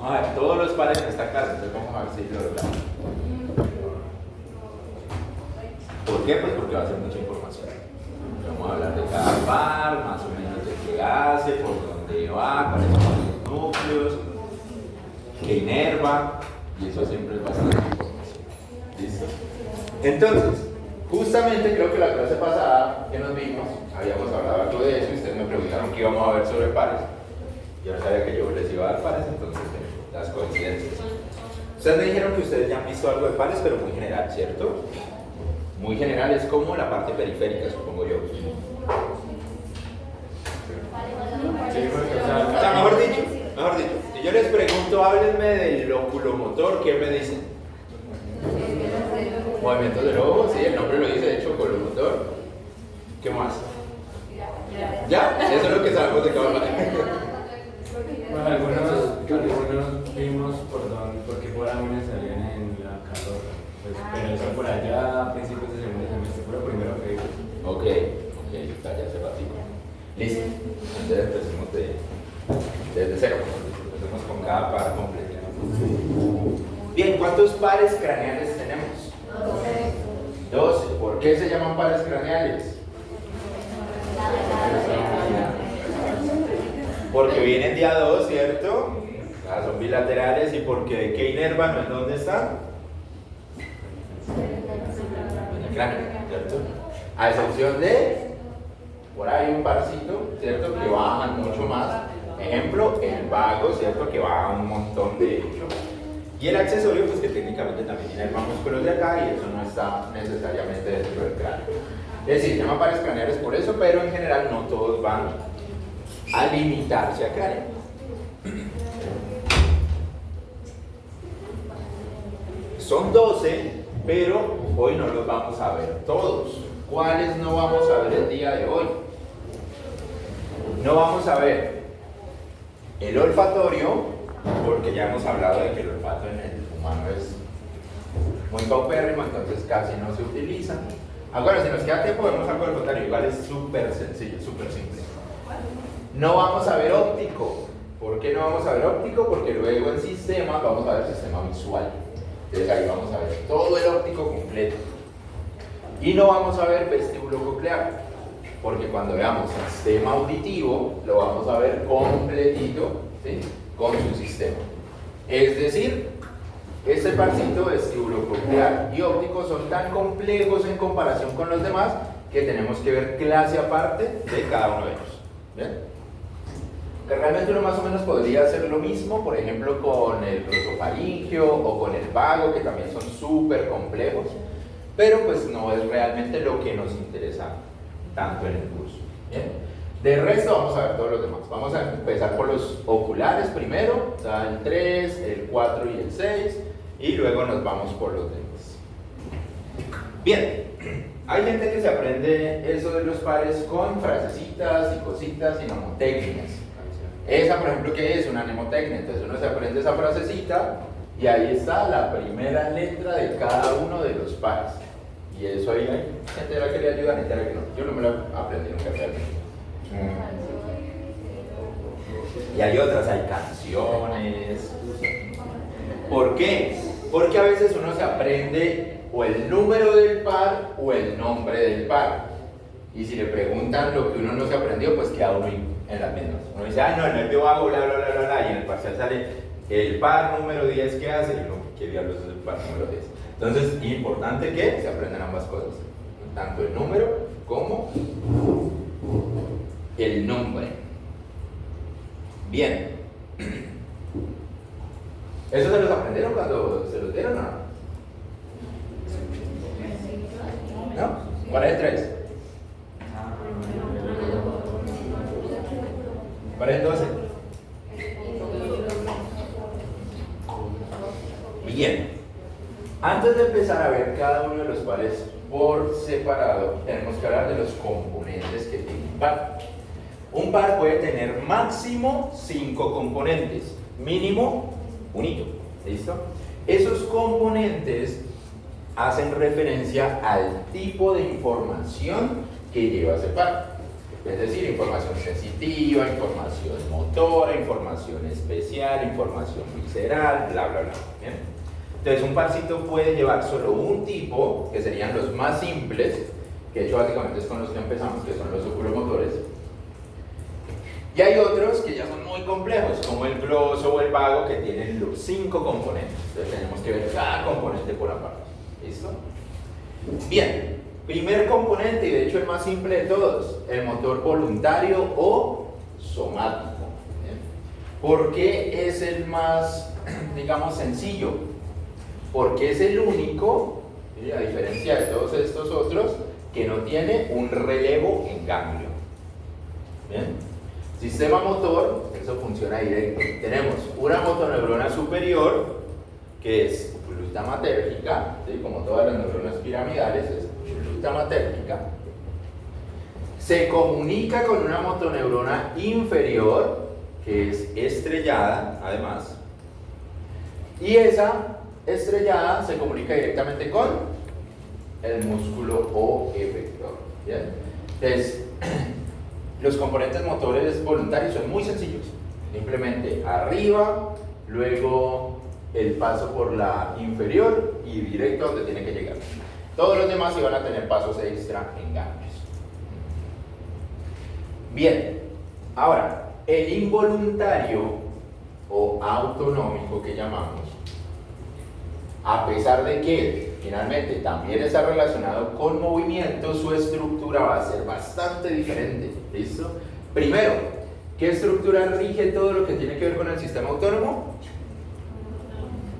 Vamos a ver todos los pares en esta clase, entonces vamos a ver si lo logramos. ¿Por qué? Pues porque va a ser mucha información. Vamos a hablar de cada par, más o menos de qué hace, por dónde va, cuáles son los núcleos, qué inerva, y eso siempre es bastante información. ¿Listo? Entonces, justamente creo que la clase pasada que nos vimos, habíamos hablado algo de eso y ustedes me preguntaron qué íbamos a ver sobre pares. Yo no sabía que yo les iba a dar pares, entonces las coincidencias. Ustedes me dijeron que ustedes ya han visto algo de pares, pero muy general, ¿cierto? Muy general, es como la parte periférica, supongo yo. O sea, mejor dicho, si yo les pregunto, háblenme del oculomotor, ¿qué me dicen? Movimientos del ojo, sí, el nombre lo dice, de hecho, oculomotor. ¿Qué más? ¿Ya? Eso es lo que sabemos de cada parte. Bueno, algunos vimos por qué forámenes salían en la carrera, pues, pero eso por allá a principios de segundo semestre, fue lo primero que vimos. Ok, está ya hace ratito. Listo. Entonces empecemos desde cero. Empecemos con cada par completo. Bien, ¿cuántos pares craneales tenemos? 12. ¿Por qué se llaman pares craneales? Porque vienen de a dos, ¿cierto? Son bilaterales. ¿Y porque de qué inervan? ¿En dónde están? En el cráneo, ¿cierto? A excepción de, por ahí un parcito, ¿cierto? Que bajan mucho más. Ejemplo, el vago, ¿cierto? Que baja un montón de hecho. Y el accesorio, pues que técnicamente también inerva músculos de acá y eso no está necesariamente dentro del cráneo. Es decir, se llaman pares craneales por eso, pero en general no todos van a limitarse a cráneo. Son 12, pero hoy no los vamos a ver todos. ¿Cuáles no vamos a ver el día de hoy? No vamos a ver el olfatorio, porque ya hemos hablado de que el olfato en el humano es muy paupérrimo, entonces casi no se utiliza. Ahora, si nos queda tiempo, vemos algo del olfatorio. Igual es súper sencillo, súper simple. No vamos a ver óptico. ¿Por qué no vamos a ver óptico? Porque luego en sistemas vamos a ver sistema visual. Entonces ahí vamos a ver todo el óptico completo. Y no vamos a ver vestíbulo coclear, porque cuando veamos sistema auditivo lo vamos a ver completito, ¿sí? Con su sistema. Es decir, este parcito vestíbulo coclear y óptico son tan complejos en comparación con los demás que tenemos que ver clase aparte de cada uno de ellos. ¿Bien? Que realmente uno más o menos podría hacer lo mismo, por ejemplo, con el glosofaringio o con el vago, que también son súper complejos, pero pues no es realmente lo que nos interesa tanto en el curso. ¿Bien? De resto vamos a ver todos los demás. Vamos a empezar por los oculares primero, o sea, el 3, el 4 y el 6, y luego nos vamos por los demás. Bien, hay gente que se aprende eso de los pares con frasecitas y cositas y mnemotecnias. Esa, por ejemplo, ¿qué es? Una mnemotecnia. Entonces uno se aprende esa frasecita y ahí está la primera letra de cada uno de los pares. Y eso ahí hay gente a la que le ayuda, gente a la que no. Yo no me lo aprendí nunca realmente. Y hay otras, hay canciones. ¿Por qué? Porque a veces uno se aprende o el número del par o el nombre del par. Y si le preguntan lo que uno no se aprendió, pues queda uno en las mismas. Uno dice, no, en el de vago, bla, bla, bla, bla, bla, y en el parcial sale el par número 10, ¿qué hace? Y uno, ¿qué diablos es el par número 10? Entonces, importante que se aprendan ambas cosas. Tanto el número como el nombre. Bien. ¿Eso se los aprendieron cuando se los dieron o no? ¿No? ¿Cuál es el 3? ¿Cuál es el 12? Bien. Antes de empezar a ver cada uno de los pares por separado, tenemos que hablar de los componentes que tiene un par. Un par puede tener máximo 5 componentes, mínimo un hito. ¿Listo? Esos componentes hacen referencia al tipo de información que lleva ese par. Es decir, información sensitiva, información motora, información especial, información visceral, bla, bla, bla. ¿Bien? Entonces, un parsito puede llevar solo un tipo, que serían los más simples, que de hecho básicamente es con los que empezamos, que son los oculomotores. Y hay otros que ya son muy complejos, como el gloso o el vago, que tienen los 5 componentes. Entonces tenemos que ver cada componente por aparte. ¿Listo? Bien, primer componente, y de hecho el más simple de todos, el motor voluntario o somático. ¿Bien? ¿Por qué es el más, digamos, sencillo? Porque es el único, a diferencia de todos estos otros, que no tiene un relevo en ganglio. ¿Bien? Sistema motor, eso funciona directo. Tenemos una motoneurona superior, que es glutamatérgica, ¿sí? Como todas las neuronas piramidales, es glutamatérgica. Se comunica con una motoneurona inferior, que es estrellada, además. Y esa estrellada se comunica directamente con el músculo o efector. ¿Bien? Entonces, los componentes motores voluntarios son muy sencillos. Simplemente arriba, luego el paso por la inferior y directo a donde tiene que llegar. Todos los demás iban a tener pasos extra en ganglios. Bien, ahora, el involuntario o autonómico que llamamos, a pesar de que finalmente también está relacionado con movimiento, su estructura va a ser bastante diferente. ¿Listo? Primero, ¿qué estructura rige todo lo que tiene que ver con el sistema autónomo?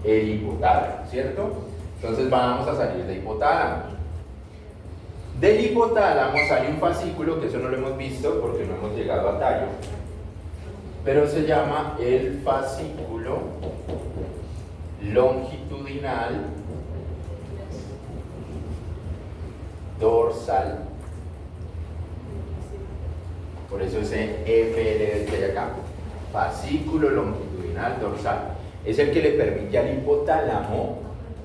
El hipotálamo, ¿cierto? Entonces vamos a salir de hipotálamo. Del hipotálamo sale un fascículo, que eso no lo hemos visto porque no hemos llegado a tallo, pero se llama el fascículo longitudinal dorsal. Por eso ese FLD que hay acá, fascículo longitudinal dorsal, es el que le permite al hipotálamo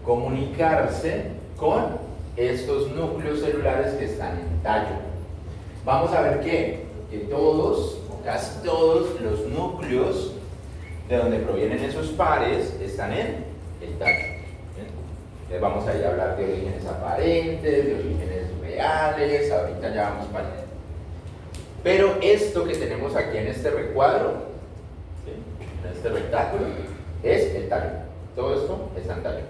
comunicarse con estos núcleos celulares que están en tallo. Vamos a ver que todos, o casi todos los núcleos de donde provienen esos pares están en el tallo. Entonces vamos a ir a hablar de orígenes aparentes, de orígenes reales, ahorita ya vamos para allá. Pero esto que tenemos aquí en este recuadro, ¿sí? En este rectángulo, es el tallo. Todo esto está en tallo.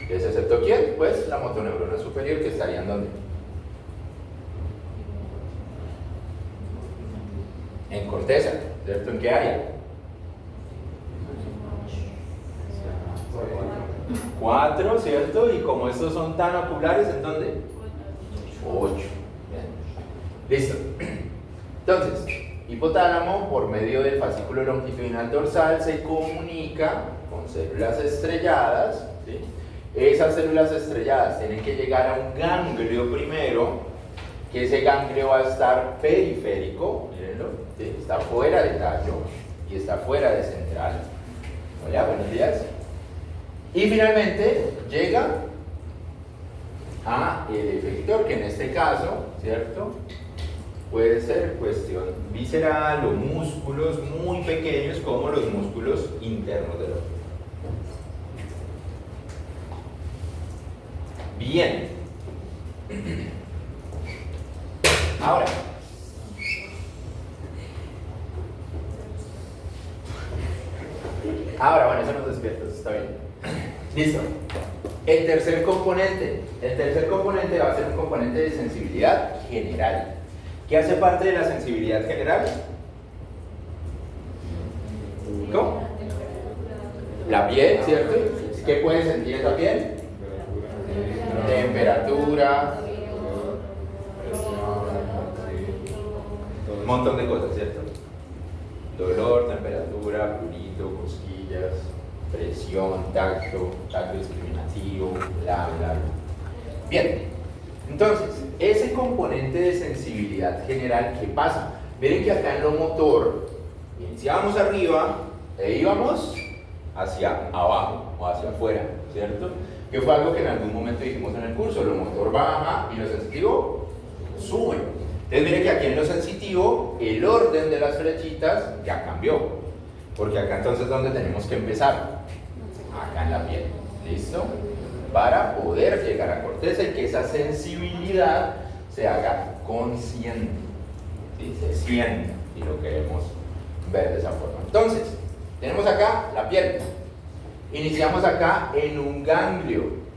Entonces, ¿excepto quién? Pues la motoneurona superior, que estaría en ¿dónde? En corteza, ¿cierto? ¿En qué área? 4, ¿cierto? Y como estos son tan oculares, ¿en dónde? 8. Bien. Listo. Entonces, hipotálamo, por medio del fascículo longitudinal dorsal, se comunica con células estrelladas, ¿sí? Esas células estrelladas tienen que llegar a un ganglio primero, que ese ganglio va a estar periférico, mírenlo, ¿sí? Está fuera de tallo y está fuera de central. Hola, buenos días. Y finalmente llega a el efector, que en este caso, ¿cierto?, puede ser cuestión visceral o músculos muy pequeños como los músculos internos del ojo. Bien. Ahora, bueno, eso nos despierta, eso está bien. Listo. El tercer componente va a ser un componente de sensibilidad general. ¿Qué hace parte de la sensibilidad general? ¿Cómo? La piel, ¿cierto? ¿Qué puede sentir esa piel? Temperatura, un montón de cosas, ¿cierto? Dolor, temperatura, prurito, cosquillas, presión, tacto discriminativo, bla, bla, bla. Bien. Entonces, ese componente de sensibilidad general, ¿qué pasa? Miren que acá en lo motor, iniciábamos arriba e íbamos hacia abajo o hacia afuera, ¿cierto? Que fue algo que en algún momento dijimos en el curso, lo motor baja y lo sensitivo sube. Entonces mire que aquí en lo sensitivo el orden de las flechitas ya cambió, porque acá entonces ¿dónde tenemos que empezar? Acá en la piel, ¿listo? Para poder llegar a corteza y que esa sensibilidad se haga consciente, ¿sí? Se sienta y lo queremos ver de esa forma. Entonces, tenemos acá la piel, iniciamos acá en un ganglio.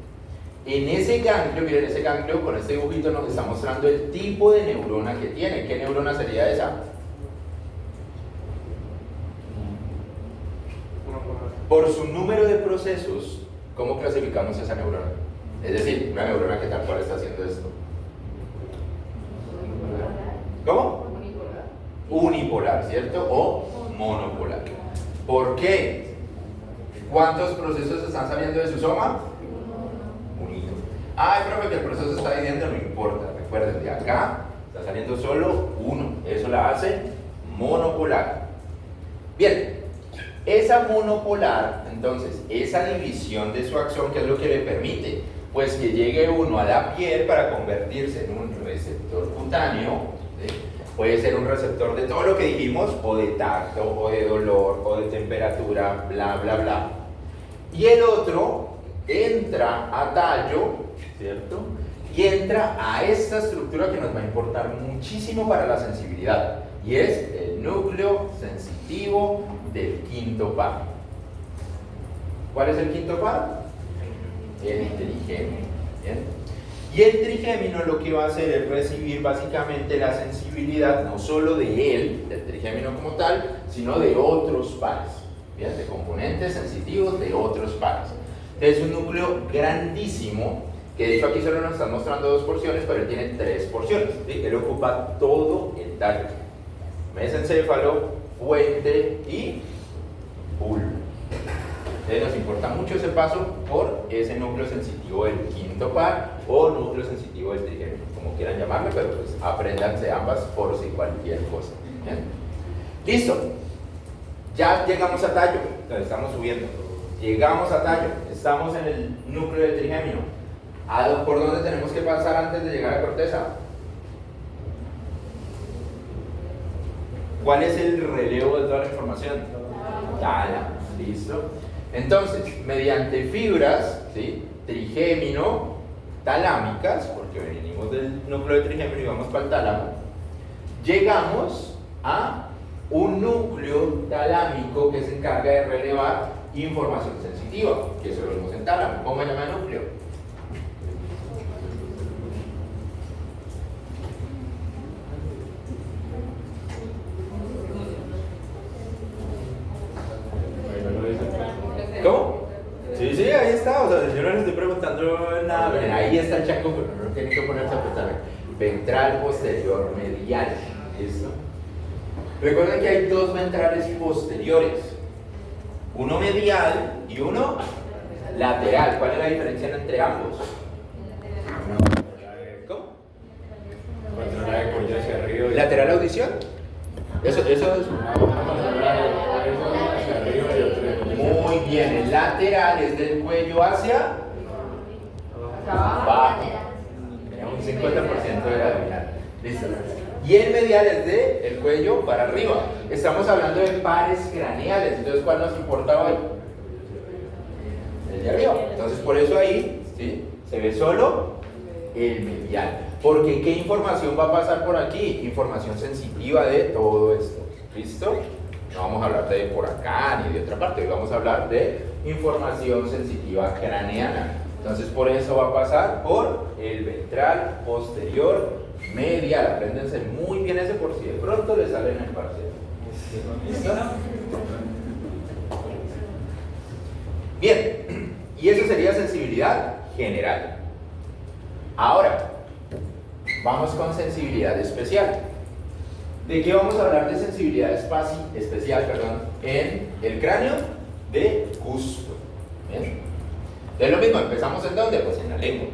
En ese ganglio, miren, ese ganglio con este dibujito nos está mostrando el tipo de neurona que tiene. ¿Qué neurona sería esa? Por su número de procesos, ¿cómo clasificamos esa neurona? Es decir, una neurona que tal cual está haciendo esto. ¿Cómo? Unipolar, ¿cierto? O monopolar. ¿Por qué? ¿Cuántos procesos están saliendo de su soma? Unito. Ay, profe, que el proceso está dividiendo, no importa. Recuerden, de acá está saliendo solo uno. Eso la hace monopolar. Bien, esa monopolar, entonces, esa división de su axón, ¿qué es lo que le permite? Pues que llegue uno a la piel para convertirse en un receptor cutáneo, ¿sí? Puede ser un receptor de todo lo que dijimos, o de tacto, o de dolor, o de temperatura, bla, bla, bla. Y el otro entra a tallo, ¿cierto? Y entra a esta estructura que nos va a importar muchísimo para la sensibilidad, y es el núcleo sensitivo del quinto par. ¿Cuál es el quinto par? El trigémino. ¿Bien? Y el trigémino lo que va a hacer es recibir básicamente la sensibilidad no solo de él, del trigémino como tal, sino de otros pares, ¿bien? De componentes sensitivos de otros pares. Es un núcleo grandísimo, que de hecho aquí solo nos están mostrando 2 porciones, pero él tiene 3 porciones, ¿sí? Él ocupa todo el tallo: mesencéfalo, puente y bulbo. Entonces nos importa mucho ese paso por ese núcleo sensitivo del quinto par o núcleo sensitivo del trigémino, como quieran llamarlo, pero pues apréndanse ambas por si cualquier cosa. ¿Bien? Listo, ya llegamos a tallo, entonces estamos subiendo, llegamos a tallo, estamos en el núcleo del trigémino. ¿Por dónde tenemos que pasar antes de llegar a corteza? ¿Cuál es el relevo de toda la información? Tálamo, listo. Entonces, mediante fibras, ¿sí? Trigémino talámicas, porque venimos del núcleo de trigémino y vamos para el tálamo, llegamos a un núcleo talámico que se encarga de relevar información sensitiva, que eso lo vemos en tálamo. ¿Cómo se llama el núcleo? ¿Cómo? Sí, sí, ahí está. O sea, yo no le estoy preguntando nada. Miren, ahí está el chaco, pero no tiene que ponerse a pensar. Ventral posterior medial. ¿Listo? Recuerden que hay 2 ventrales posteriores: uno medial y uno lateral. ¿Cuál es la diferencia entre ambos? ¿Cómo? ¿Lateral audición? Eso es. Muy bien, el lateral es del cuello hacia abajo. Un 50% de la abdominal. Listo. Y el medial es del cuello para arriba. Estamos hablando de pares craneales. Entonces, ¿cuál nos importa hoy? El de arriba. Entonces, por eso ahí, ¿sí?, se ve solo el medial. Porque ¿qué información va a pasar por aquí? Información sensitiva de todo esto. ¿Listo? No vamos a hablar de por acá ni de otra parte, hoy vamos a hablar de información sensitiva craneana. Entonces por eso va a pasar por el ventral posterior medial. Apréndense muy bien ese por si de pronto les sale en el parcial. ¿Listo? Bien, y eso sería sensibilidad general. Ahora, vamos con sensibilidad especial. ¿De qué vamos a hablar de sensibilidad especial en el cráneo de gusto? ¿Bien? Entonces lo mismo, empezamos ¿en dónde? Pues en la lengua.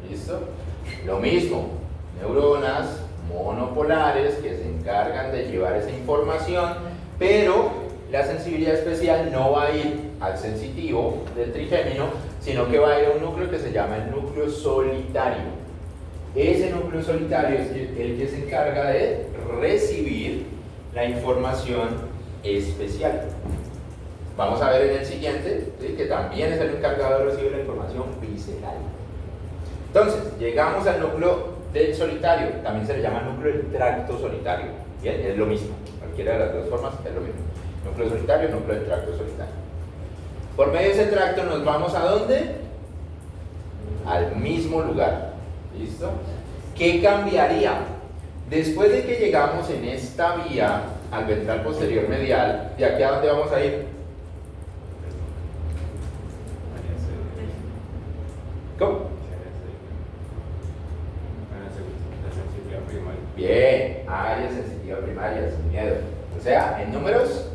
¿Listo? Lo mismo, neuronas monopolares que se encargan de llevar esa información, pero la sensibilidad especial no va a ir al sensitivo del trigémino, sino que va a ir a un núcleo que se llama el núcleo solitario. Ese núcleo solitario es el que se encarga de recibir la información especial. Vamos a ver en el siguiente, ¿sí?, que también es el encargado de recibir la información visceral. Entonces, llegamos al núcleo del solitario, también se le llama núcleo del tracto solitario. Bien, es lo mismo, cualquiera de las dos formas es lo mismo. Núcleo solitario, núcleo del tracto solitario. Por medio de ese tracto nos vamos ¿a dónde? Al mismo lugar. ¿Listo? ¿Qué cambiaría? Después de que llegamos en esta vía al ventral posterior medial, ¿de aquí a dónde vamos a ir? ¿Cómo? Bien, área sensitiva primaria, sin miedo. O sea, en números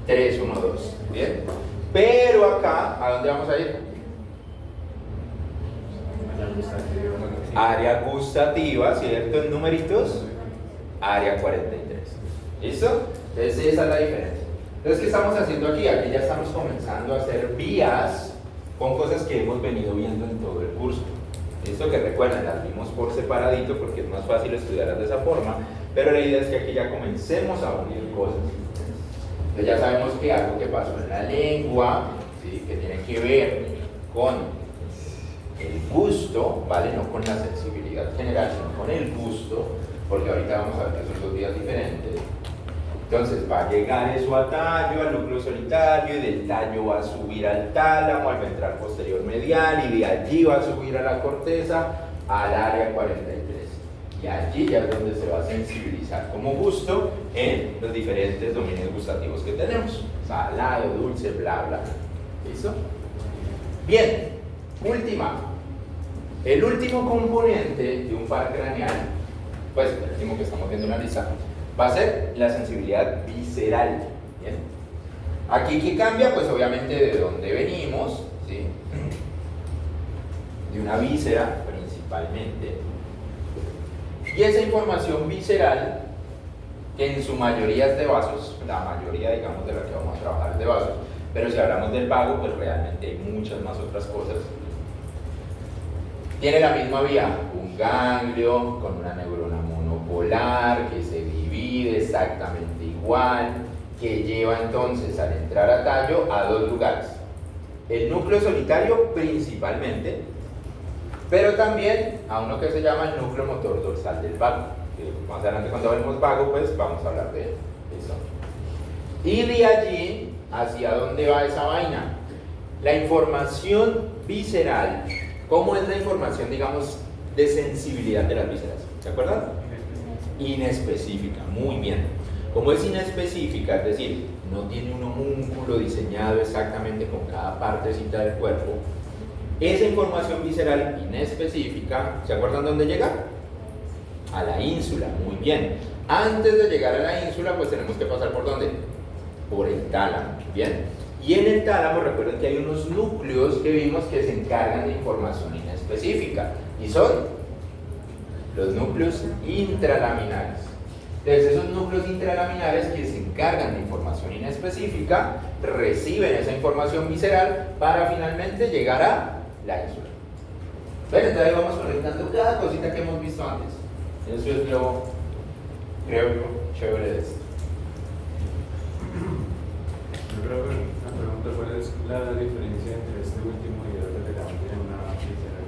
3, 1, 2. Bien. Pero acá, ¿a dónde vamos a ir? Área gustativa, ¿cierto? En numeritos, área 43. ¿Listo? Entonces esa es la diferencia. Entonces, ¿qué estamos haciendo aquí? Aquí ya estamos comenzando a hacer vías con cosas que hemos venido viendo en todo el curso. Esto que recuerden, las vimos por separadito porque es más fácil estudiarlas de esa forma, pero la idea es que aquí ya comencemos a unir cosas. Entonces ya sabemos que algo que pasó en la lengua, ¿sí?, que tiene que ver con el gusto, ¿vale? No con la sensibilidad general, sino con el gusto, porque ahorita vamos a ver que son dos vías diferentes. Entonces va a llegar eso a tallo, al núcleo solitario, y del tallo va a subir al tálamo, al ventral posterior medial, y de allí va a subir a la corteza, al área 43. Y allí ya es donde se va a sensibilizar como gusto en los diferentes dominios gustativos que tenemos. Salado, dulce, bla, bla. ¿Listo? Bien, última. El último componente de un par craneal, pues el último que estamos viendo en la lista, va a ser la sensibilidad visceral. ¿Bien? Aquí, ¿qué cambia? Pues obviamente de dónde venimos, ¿sí?, de una víscera principalmente. Y esa información visceral, que en su mayoría es de vasos, la mayoría, digamos, de la que vamos a trabajar es de vasos, pero si hablamos del vago, pues realmente hay muchas más otras cosas. Tiene la misma vía, un ganglio con una neurona monopolar que se divide exactamente igual, que lleva entonces al entrar a tallo a dos lugares. El núcleo solitario principalmente, pero también a uno que se llama el núcleo motor dorsal del vago. Que más adelante cuando hablemos vago, pues vamos a hablar de eso. Y de allí, ¿hacia dónde va esa vaina? La información visceral. ¿Cómo es la información, digamos, de sensibilidad de las vísceras? ¿Se acuerdan? Inespecífica, muy bien. Como es inespecífica, es decir, no tiene un homúnculo diseñado exactamente con cada partecita del cuerpo, esa información visceral inespecífica, ¿se acuerdan dónde llega? A la ínsula, muy bien. Antes de llegar a la ínsula, pues tenemos que pasar ¿por dónde? Por el tálamo, ¿bien? Y en el tálamo, recuerden que hay unos núcleos que vimos que se encargan de información inespecífica, y son los núcleos intralaminares. Entonces, esos núcleos intralaminares que se encargan de información inespecífica reciben esa información visceral para finalmente llegar a la ínsula. ¿Ven? Entonces ahí vamos conectando cada cosita que hemos visto antes. Eso es lo, creo yo, chévere de esto. Yo creo que una pregunta, ¿cuál es la diferencia entre este último y el otro que también tiene una víscera?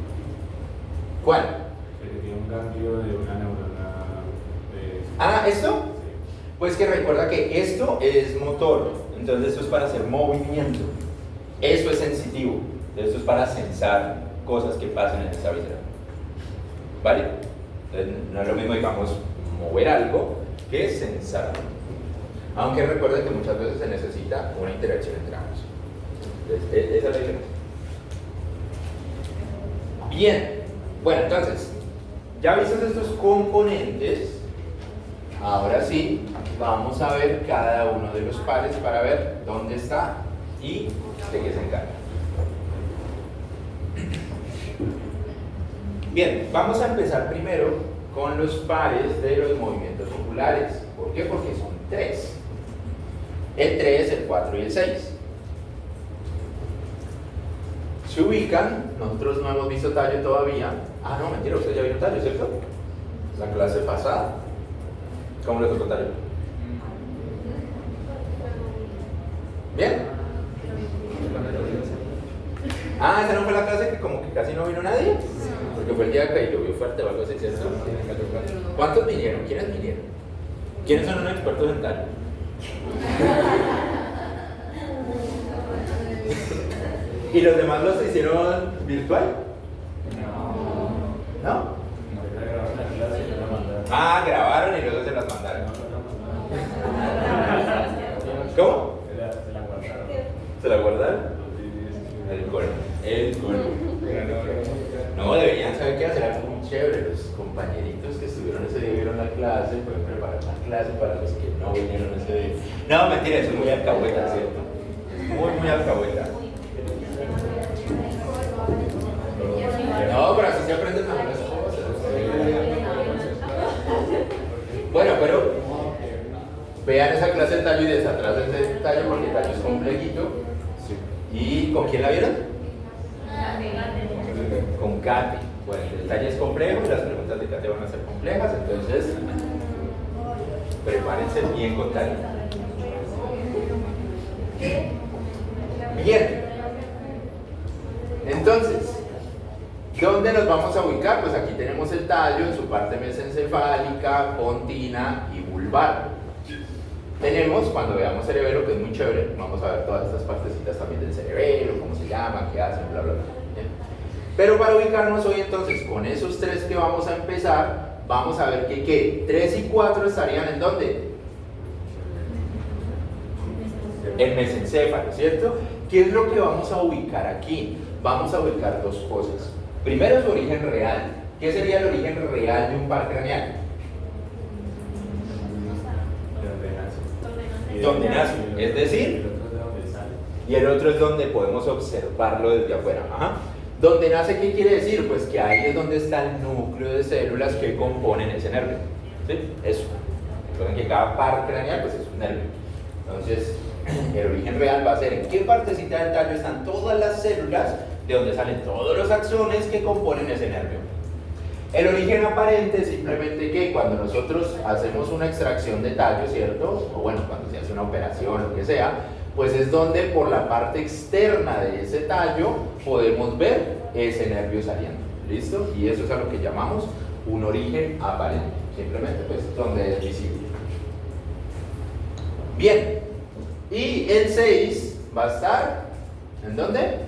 ¿Cuál? Que tiene un cambio de una neurona de... Ah, ¿esto? Sí. Pues que recuerda que esto es motor, entonces esto es para hacer movimiento. Eso es sensitivo, esto es para sensar cosas que pasan en esa víscera. ¿Vale? Entonces, no es lo mismo, digamos, mover algo que sensar algo. Aunque recuerden que muchas veces se necesita una interacción entre ambos. Entonces, esa es la diferencia. Bien, bueno, entonces, ya vistos estos componentes, ahora sí, vamos a ver cada uno de los pares para ver dónde está y de qué se encarga. Bien, vamos a empezar primero con los pares de los movimientos oculares. ¿Por qué? Porque son 3. El 3, el 4 y el 6. se ubican. Nosotros no hemos visto tallo todavía. Ah, no, mentira, ustedes ya vieron tallo, ¿cierto? La clase pasada. ¿Cómo les tocó tallo? ¿Bien? Ah, esa no fue la clase que como que casi no vino nadie. Porque fue el día que llovió fuerte o algo así, ¿cierto? ¿Cuántos vinieron? ¿Quiénes vinieron? ¿Quiénes son unos expertos en tallo? ¿Y los demás los hicieron virtual? ¿No? Ah, grabaron y luego se las mandaron. ¿Cómo? ¿Se la guardaron? El colmo. No, deberían saber qué hacer algo muy chévere. Los compañeritos que estuvieron ese día vieron la clase, pueden preparar la clase para los que no vinieron ese día. No, mentira, eso es muy alcahueta, ¿cierto? Muy alcahueta. No, pero así se aprenden mejor las cosas. Bueno, pero vean esa clase de tallo y desatrasen ese tallo porque el tallo es complejito. ¿Y con quién la vieron? Con Katy. Bueno, el tallo es complejo y las preguntas de Katy van a ser complejas, entonces prepárense bien con tallo. Bien. Entonces, ¿dónde nos vamos a ubicar? Pues aquí tenemos el tallo en su parte mesencefálica, pontina y vulvar. Tenemos, cuando veamos cerebelo, que es muy chévere, vamos a ver todas estas partecitas también del cerebelo, cómo se llaman, qué hacen, bla, bla, bla. ¿Bien? Pero para ubicarnos hoy entonces, con esos tres que vamos a empezar, vamos a ver que ¿qué? 3 y 4 estarían ¿en dónde? En mesencéfalo, ¿cierto? ¿Qué es lo que vamos a ubicar aquí? Vamos a ubicar dos cosas. Primero, su origen real. ¿Qué sería el origen real de un par craneal? Donde nace, es decir, y el otro es donde podemos observarlo desde afuera. Ajá. Donde nace, ¿qué quiere decir? Pues que ahí es donde está el núcleo de células que componen ese nervio. ¿Sí? Eso. Recuerden que cada par craneal pues, es un nervio. Entonces, el origen real va a ser en qué partecita del tallo están todas las células de donde salen todos los axones que componen ese nervio. El origen aparente es simplemente que cuando nosotros hacemos una extracción de tallo, ¿cierto? O bueno, cuando se hace una operación, lo que sea, pues es donde por la parte externa de ese tallo podemos ver ese nervio saliendo. ¿Listo? Y eso es a lo que llamamos un origen aparente. Simplemente pues donde es visible. Bien. Y el 6 va a estar, ¿en dónde?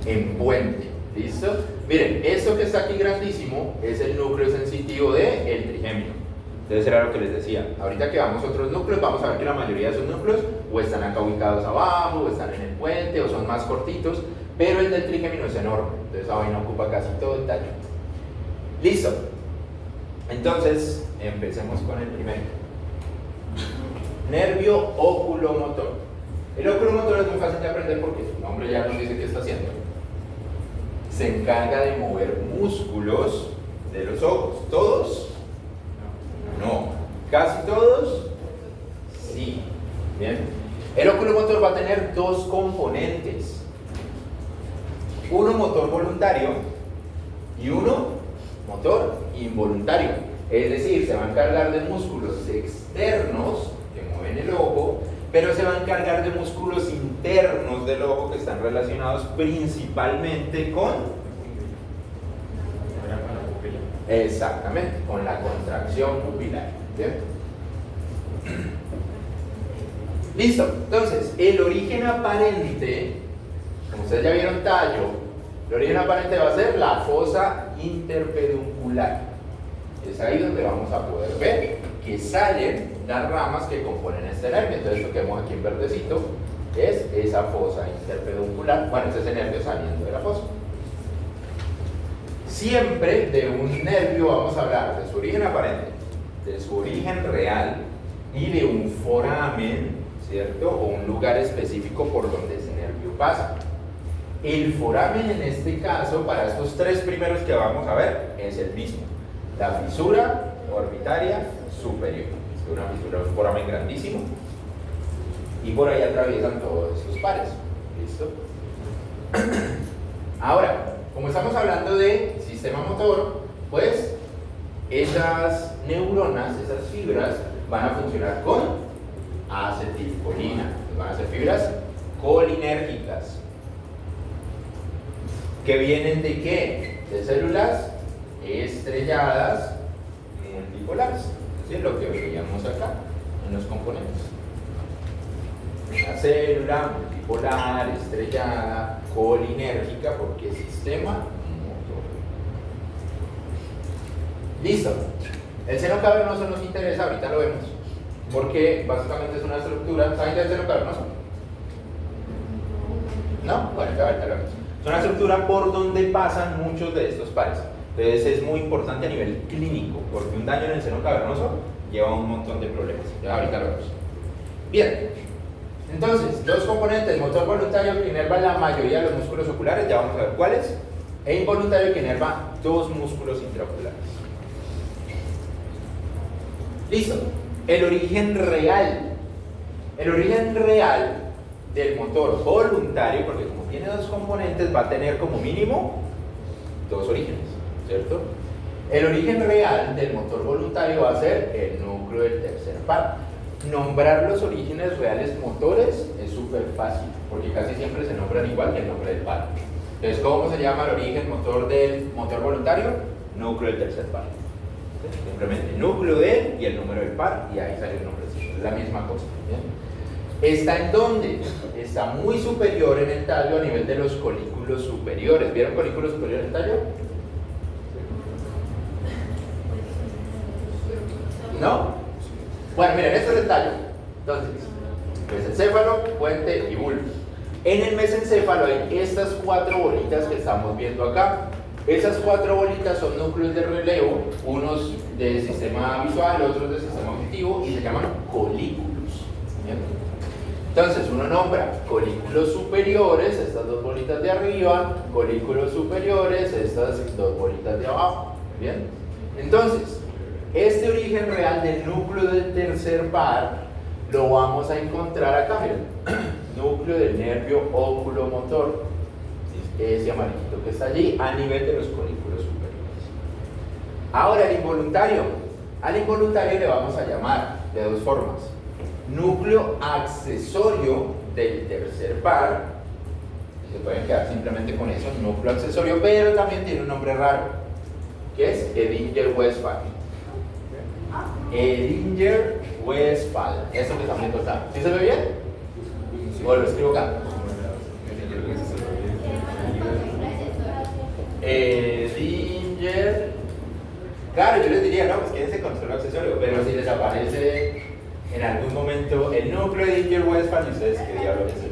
En puente. ¿Listo? Miren, esto que está aquí grandísimo es el núcleo sensitivo del trigémino. Entonces era lo que les decía. Ahorita que vamos a otros núcleos, vamos a ver que la mayoría de esos núcleos o están acá ubicados abajo, o están en el puente, o son más cortitos, pero el del trigémino es enorme. Entonces esa vaina ocupa casi todo el tallo. Listo. Entonces, empecemos con el primero. Nervio oculomotor. El oculomotor es muy fácil de aprender porque su nombre ya nos dice qué está haciendo. Se encarga de mover músculos de los ojos. ¿Todos? No. ¿Casi todos? Sí. Bien. El oculomotor va a tener dos componentes. Uno motor voluntario y uno motor involuntario. Es decir, se va a encargar de músculos externos que mueven el ojo, pero se va a encargar de músculos internos del ojo que están relacionados principalmente con... Exactamente, con la contracción pupilar. ¿Bien? Listo, entonces, el origen aparente, como ustedes ya vieron tallo, el origen aparente va a ser la fosa interpeduncular. Es ahí donde vamos a poder ver que salen las ramas que componen este nervio. Entonces lo que vemos aquí en verdecito es esa fosa interpeduncular. Bueno, es ese nervio saliendo de la fosa. Siempre de un nervio vamos a hablar de su origen aparente, de su origen real y de un foramen, ¿cierto? O un lugar específico por donde ese nervio pasa. El foramen en este caso, para estos tres primeros que vamos a ver, es el mismo. La fisura orbitaria superior. Es una fisura, un foramen grandísimo. Y por ahí atraviesan todos estos pares. ¿Listo? Ahora, como estamos hablando de sistema motor, pues esas neuronas, esas fibras, van a funcionar con acetilcolina. Van a ser fibras colinérgicas. ¿Que vienen de qué? De células estrelladas multipolares. Es decir, lo que veíamos acá en los componentes. Una célula multipolar, estrellada, colinérgica, porque es sistema motor. Listo. El seno cavernoso nos interesa, ahorita lo vemos, porque básicamente es una estructura. ¿Saben qué es el seno cavernoso? ¿No? Bueno, ahorita lo vemos. Es una estructura por donde pasan muchos de estos pares. Entonces es muy importante a nivel clínico, porque un daño en el seno cavernoso lleva un montón de problemas. Ya ahorita lo vemos. Bien, entonces, dos componentes, motor voluntario que inerva la mayoría de los músculos oculares, ya vamos a ver cuáles, e involuntario que inerva dos músculos intraoculares. Listo. El origen real del motor voluntario, porque como tiene dos componentes, va a tener como mínimo dos orígenes, ¿cierto? El origen real del motor voluntario va a ser el núcleo del tercer par. Nombrar los orígenes reales motores es súper fácil, porque casi siempre se nombran igual que el nombre del par. Entonces, ¿cómo se llama el origen motor del motor voluntario? Núcleo del tercer par. Simplemente núcleo de y el número del par, y ahí sale el nombre. Es la misma cosa. ¿Bien? ¿Está en dónde? Está muy superior en el tallo a nivel de los colículos superiores. ¿Vieron colículos superiores en el tallo? ¿No? Bueno, miren, esto es el tallo. Entonces, mesencéfalo, puente y bulbo. En el mesencéfalo hay estas cuatro bolitas que estamos viendo acá. Esas cuatro bolitas son núcleos de relevo, unos del sistema visual, otros del sistema auditivo, y se llaman colículos. ¿Bien? Entonces uno nombra colículos superiores, estas dos bolitas de arriba, colículos superiores, estas dos bolitas de abajo. ¿Bien? Entonces, este origen real del núcleo del tercer par lo vamos a encontrar acá, miren. Núcleo del nervio oculomotor. Ese amarillito que está allí a nivel de los colículos superiores. Ahora el involuntario. Al involuntario le vamos a llamar de dos formas: núcleo accesorio del tercer par. Se pueden quedar simplemente con eso, núcleo accesorio, pero también tiene un nombre raro, que es Edinger-Westphal. Edinger-Westphal. Eso que también está. ¿Sí se ve bien? ¿O lo escribo acá? Edinger. Claro, yo les diría, no, pues quédense con solo accesorio, pero si les aparece en algún momento el núcleo de Edinger-Westphal, y ustedes qué diablo es eso.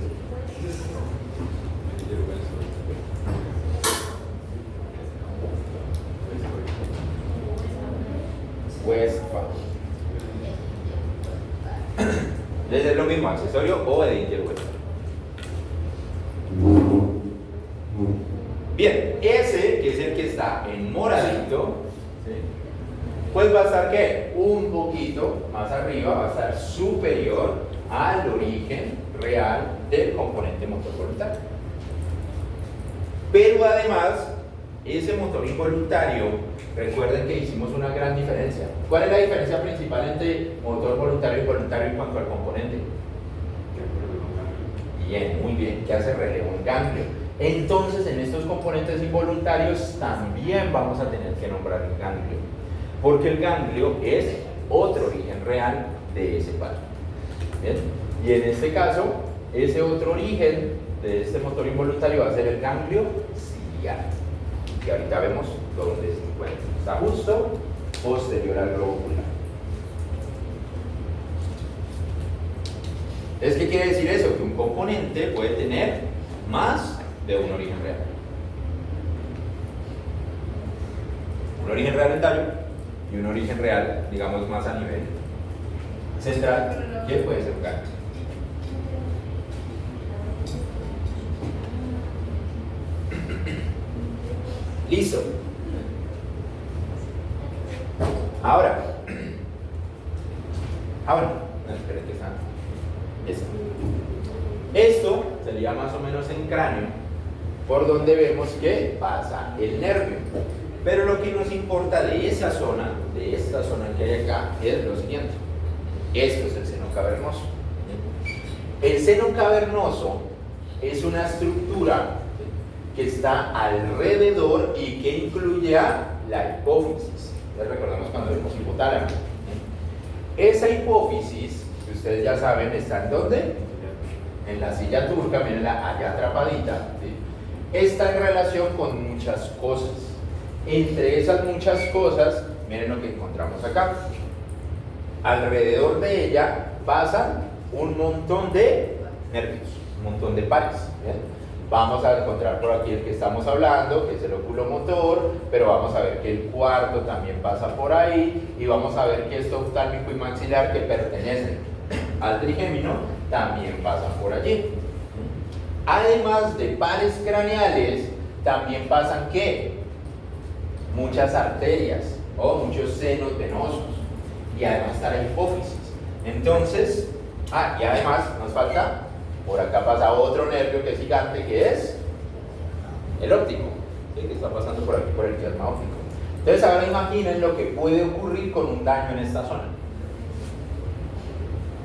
Westphal. Es lo mismo, accesorio o Edinger-Westphal. Bien, ese que es el que está en moradito, ¿sí? Pues va a estar ¿qué? Un poquito más arriba, va a estar superior al origen real del componente motor voluntario. Pero además, ese motor involuntario, recuerden que hicimos una gran diferencia. ¿Cuál es la diferencia principal entre motor voluntario y involuntario en cuanto al componente? Bien, muy bien, que hace relevo en ganglio. Entonces, en estos componentes involuntarios también vamos a tener que nombrar el ganglio, porque el ganglio es otro origen real de ese par. ¿Bien? Y en este caso, ese otro origen de este motor involuntario va a ser el ganglio ciliar, que ahorita vemos dónde se encuentra. Está justo posterior al globo ocular. ¿Es qué quiere decir eso? Que un componente puede tener más de un origen real. Un origen real en tallo y un origen real, digamos, más a nivel central, que puede ser un ganglio. Listo. Ahora, esperen que está. Esto sería más o menos en cráneo. por donde vemos que pasa el nervio. Pero lo que nos importa de esa zona, de esta zona que hay acá, es lo siguiente. Esto es el seno cavernoso. El seno cavernoso es una estructura que está alrededor y que incluye a la hipófisis. Ya recordamos cuando vimos hipotálamo. Esa hipófisis, que ustedes ya saben, está ¿en dónde? En la silla turca, mirenla allá atrapadita. ¿Sí? Está en relación con muchas cosas. Entre esas muchas cosas, miren lo que encontramos acá. Alrededor de ella pasan un montón de nervios, un montón de pares. ¿Bien? Vamos a encontrar por aquí el que estamos hablando, que es el oculomotor, pero vamos a ver que el cuarto también pasa por ahí, y vamos a ver que esto oftálmico y maxilar, que pertenecen al trigémino, también pasan por allí. Además de pares craneales, también pasan ¿qué? Muchas arterias o muchos senos venosos, y además está la hipófisis. Entonces, y además nos falta, por acá pasa otro nervio que es gigante, que es el óptico, ¿sí? Que está pasando por aquí por el quiasma óptico. Entonces ahora imaginen lo que puede ocurrir con un daño en esta zona.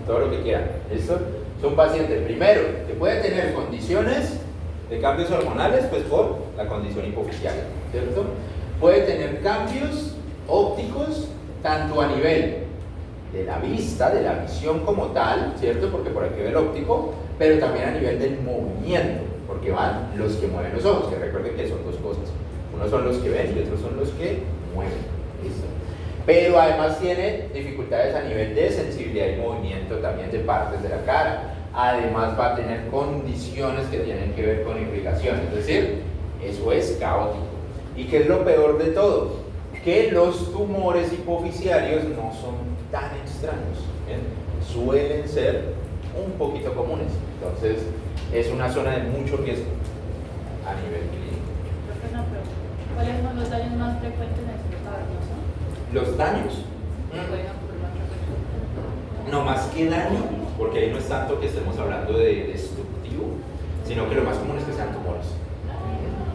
Todo lo que quieran. Esto es un paciente, primero, que puede tener condiciones de cambios hormonales, pues por la condición hipofisial, ¿cierto? Puede tener cambios ópticos, tanto a nivel de la vista, de la visión como tal, ¿cierto? Porque por aquí ve el óptico, pero también a nivel del movimiento, porque van los que mueven los ojos, que recuerden que son dos cosas. Unos son los que ven y otros son los que mueven. ¿Listo? Pero además tiene dificultades a nivel de sensibilidad y movimiento también de partes de la cara. Además va a tener condiciones que tienen que ver con irrigación, es decir, eso es caótico. ¿Y qué es lo peor de todo? Que los tumores hipofisiarios no son tan extraños, ¿bien? Suelen ser un poquito comunes, entonces es una zona de mucho riesgo a nivel clínico. ¿Cuáles son los daños más frecuentes en el seno cavernoso? Los daños. No más que daño, porque ahí no es tanto que estemos hablando de destructivo, sino que lo más común es que sean tumores.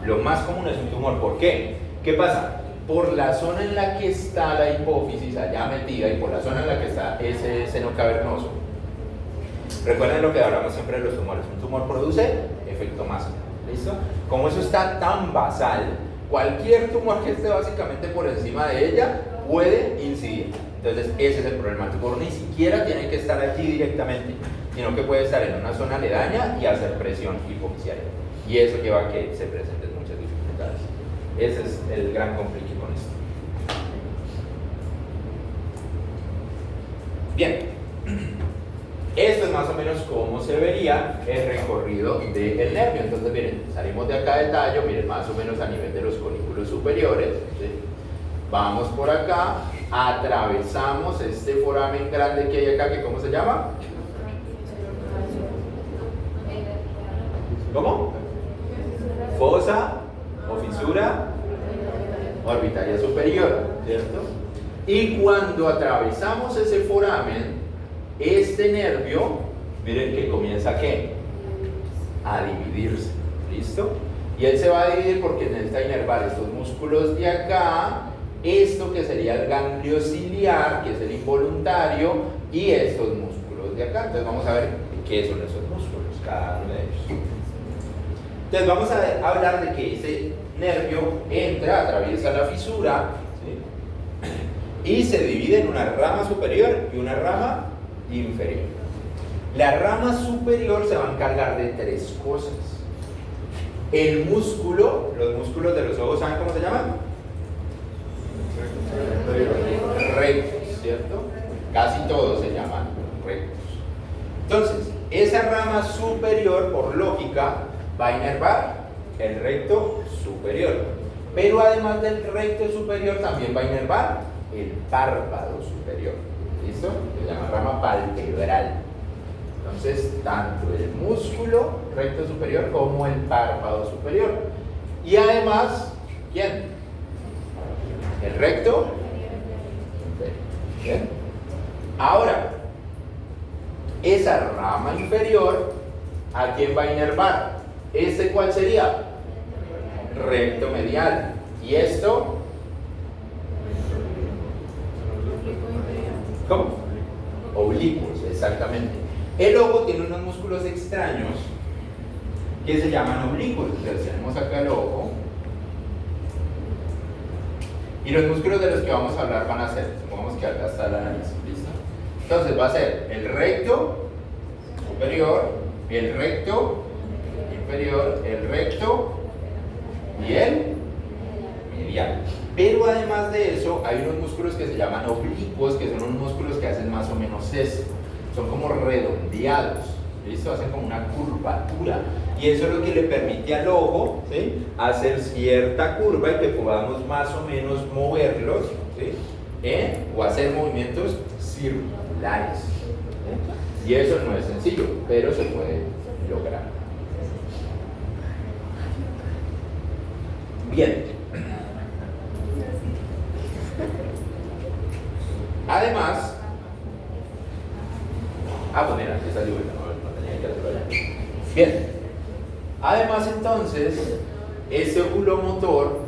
Lo más común es un tumor. ¿Por qué? ¿Qué pasa? Por la zona en la que está la hipófisis allá metida y por la zona en la que está ese seno cavernoso. Recuerden lo que hablamos siempre de los tumores. Un tumor produce efecto masa. ¿Listo? Como eso está tan basal, cualquier tumor que esté básicamente por encima de ella puede incidir. Entonces ese es el problema. El tumor ni siquiera tiene que estar allí directamente, sino que puede estar en una zona aledaña y hacer presión hipofisiaria. Y eso lleva a que se presenten muchas dificultades. Ese es el gran complique con esto. Bien, esto es más o menos cómo se vería el recorrido del nervio. Entonces miren, salimos de acá del tallo, miren, más o menos a nivel de los colículos superiores, ¿sí? Vamos por acá, atravesamos este foramen grande que hay acá, que ¿cómo se llama? ¿Cómo? Fosa o fisura orbitaria superior, ¿cierto? Y cuando atravesamos ese foramen, este nervio, miren que comienza ¿qué? A dividirse, ¿listo? Y él se va a dividir porque necesita inervar estos músculos de acá, esto que sería el ganglio ciliar, que es el involuntario, y estos músculos de acá. Entonces vamos a ver qué son esos músculos, cada uno de ellos. Entonces vamos a hablar de que ese nervio entra, atraviesa la fisura, ¿sí? Y se divide en una rama superior y una rama inferior. La rama superior se va a encargar de tres cosas. El músculo, los músculos de los ojos, ¿saben cómo se llaman? Rectos, ¿cierto? Casi todos se llaman rectos. Entonces, esa rama superior, por lógica, va a inervar el recto superior. Pero además del recto superior, también va a inervar el párpado superior. ¿Listo? Se llama rama palpebral. Entonces, tanto el músculo recto superior como el párpado superior. Y además, ¿quién? El recto inferior. ¿Bien? Ahora, esa rama inferior, ¿a quién va a inervar? ¿Ese cuál sería? recto medial. ¿Y esto? ¿Cómo? Oblicuos, exactamente. El ojo tiene unos músculos extraños que se llaman oblicuos. Entonces tenemos acá el ojo. Y los músculos de los que vamos a hablar van a ser, supongamos que acá está la nariz, ¿listo? Entonces va a ser el recto superior, el recto inferior, el recto y el medial. Pero además de eso, hay unos músculos que se llaman oblicuos, que son unos músculos que hacen más o menos esto. Son como redondeados, ¿listo? Hacen como una curvatura. Y eso es lo que le permite al ojo, ¿sí?, hacer cierta curva y que podamos más o menos moverlos, ¿sí?, o hacer movimientos circulares, ¿sí? Y eso no es sencillo, pero se puede lograr. Bien. Además, pues mira, aquí salió, no tenía que hacerlo allá. Bien. Además, entonces, ese oculomotor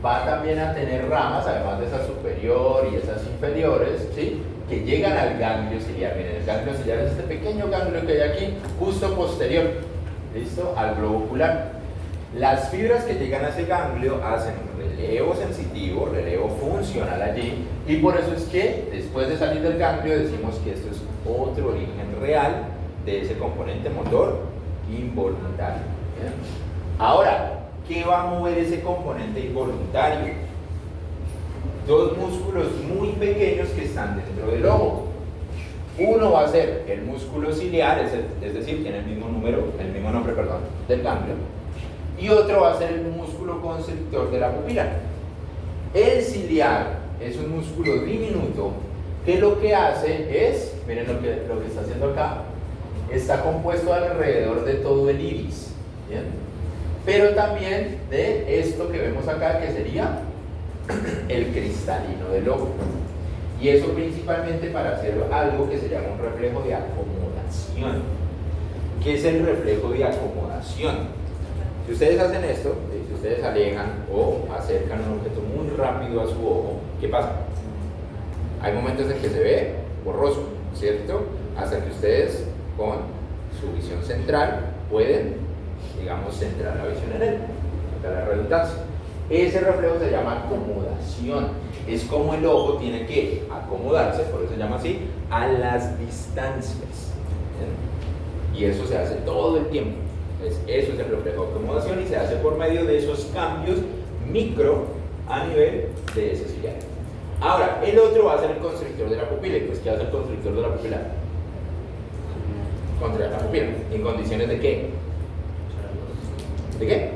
va también a tener ramas, además de esa superior y esas inferiores, ¿sí?, que llegan al ganglio ciliar. Miren, el ganglio ciliar es este pequeño ganglio que hay aquí, justo posterior, ¿listo?, al globo ocular. Las fibras que llegan a ese ganglio hacen relevo sensitivo, relevo funcional allí, y por eso es que después de salir del ganglio decimos que esto es otro origen real de ese componente motor involuntario. ¿Bien? Ahora, ¿qué va a mover ese componente involuntario? Dos músculos muy pequeños que están dentro del ojo. Uno va a ser el músculo ciliar, es decir, tiene el mismo nombre, del ganglio, y otro va a ser el músculo constrictor de la pupila. El ciliar es un músculo diminuto que lo que hace es, miren lo que está haciendo acá, está compuesto alrededor de todo el iris, ¿bien?, pero también de esto que vemos acá, que sería el cristalino del ojo. Y eso principalmente para hacer algo que se llama un reflejo de acomodación. ¿Qué es el reflejo de acomodación? Si ustedes hacen esto, si ustedes alejan o acercan un objeto muy rápido a su ojo, ¿qué pasa? Hay momentos en que se ve borroso, ¿cierto? Hasta que ustedes con su visión central pueden, digamos, centrar la visión en él, para la redundancia. Ese reflejo se llama acomodación. Es como el ojo tiene que acomodarse, por eso se llama así, a las distancias. ¿Bien? Y eso se hace todo el tiempo. Entonces, eso es el reflejo de acomodación y se hace por medio de esos cambios micro a nivel de ese ciliar. Ahora, el otro va a ser el constrictor de la pupila. Pues, ¿qué hace el constrictor de la pupila? Contraer la pupila. ¿En condiciones de qué? ¿De qué?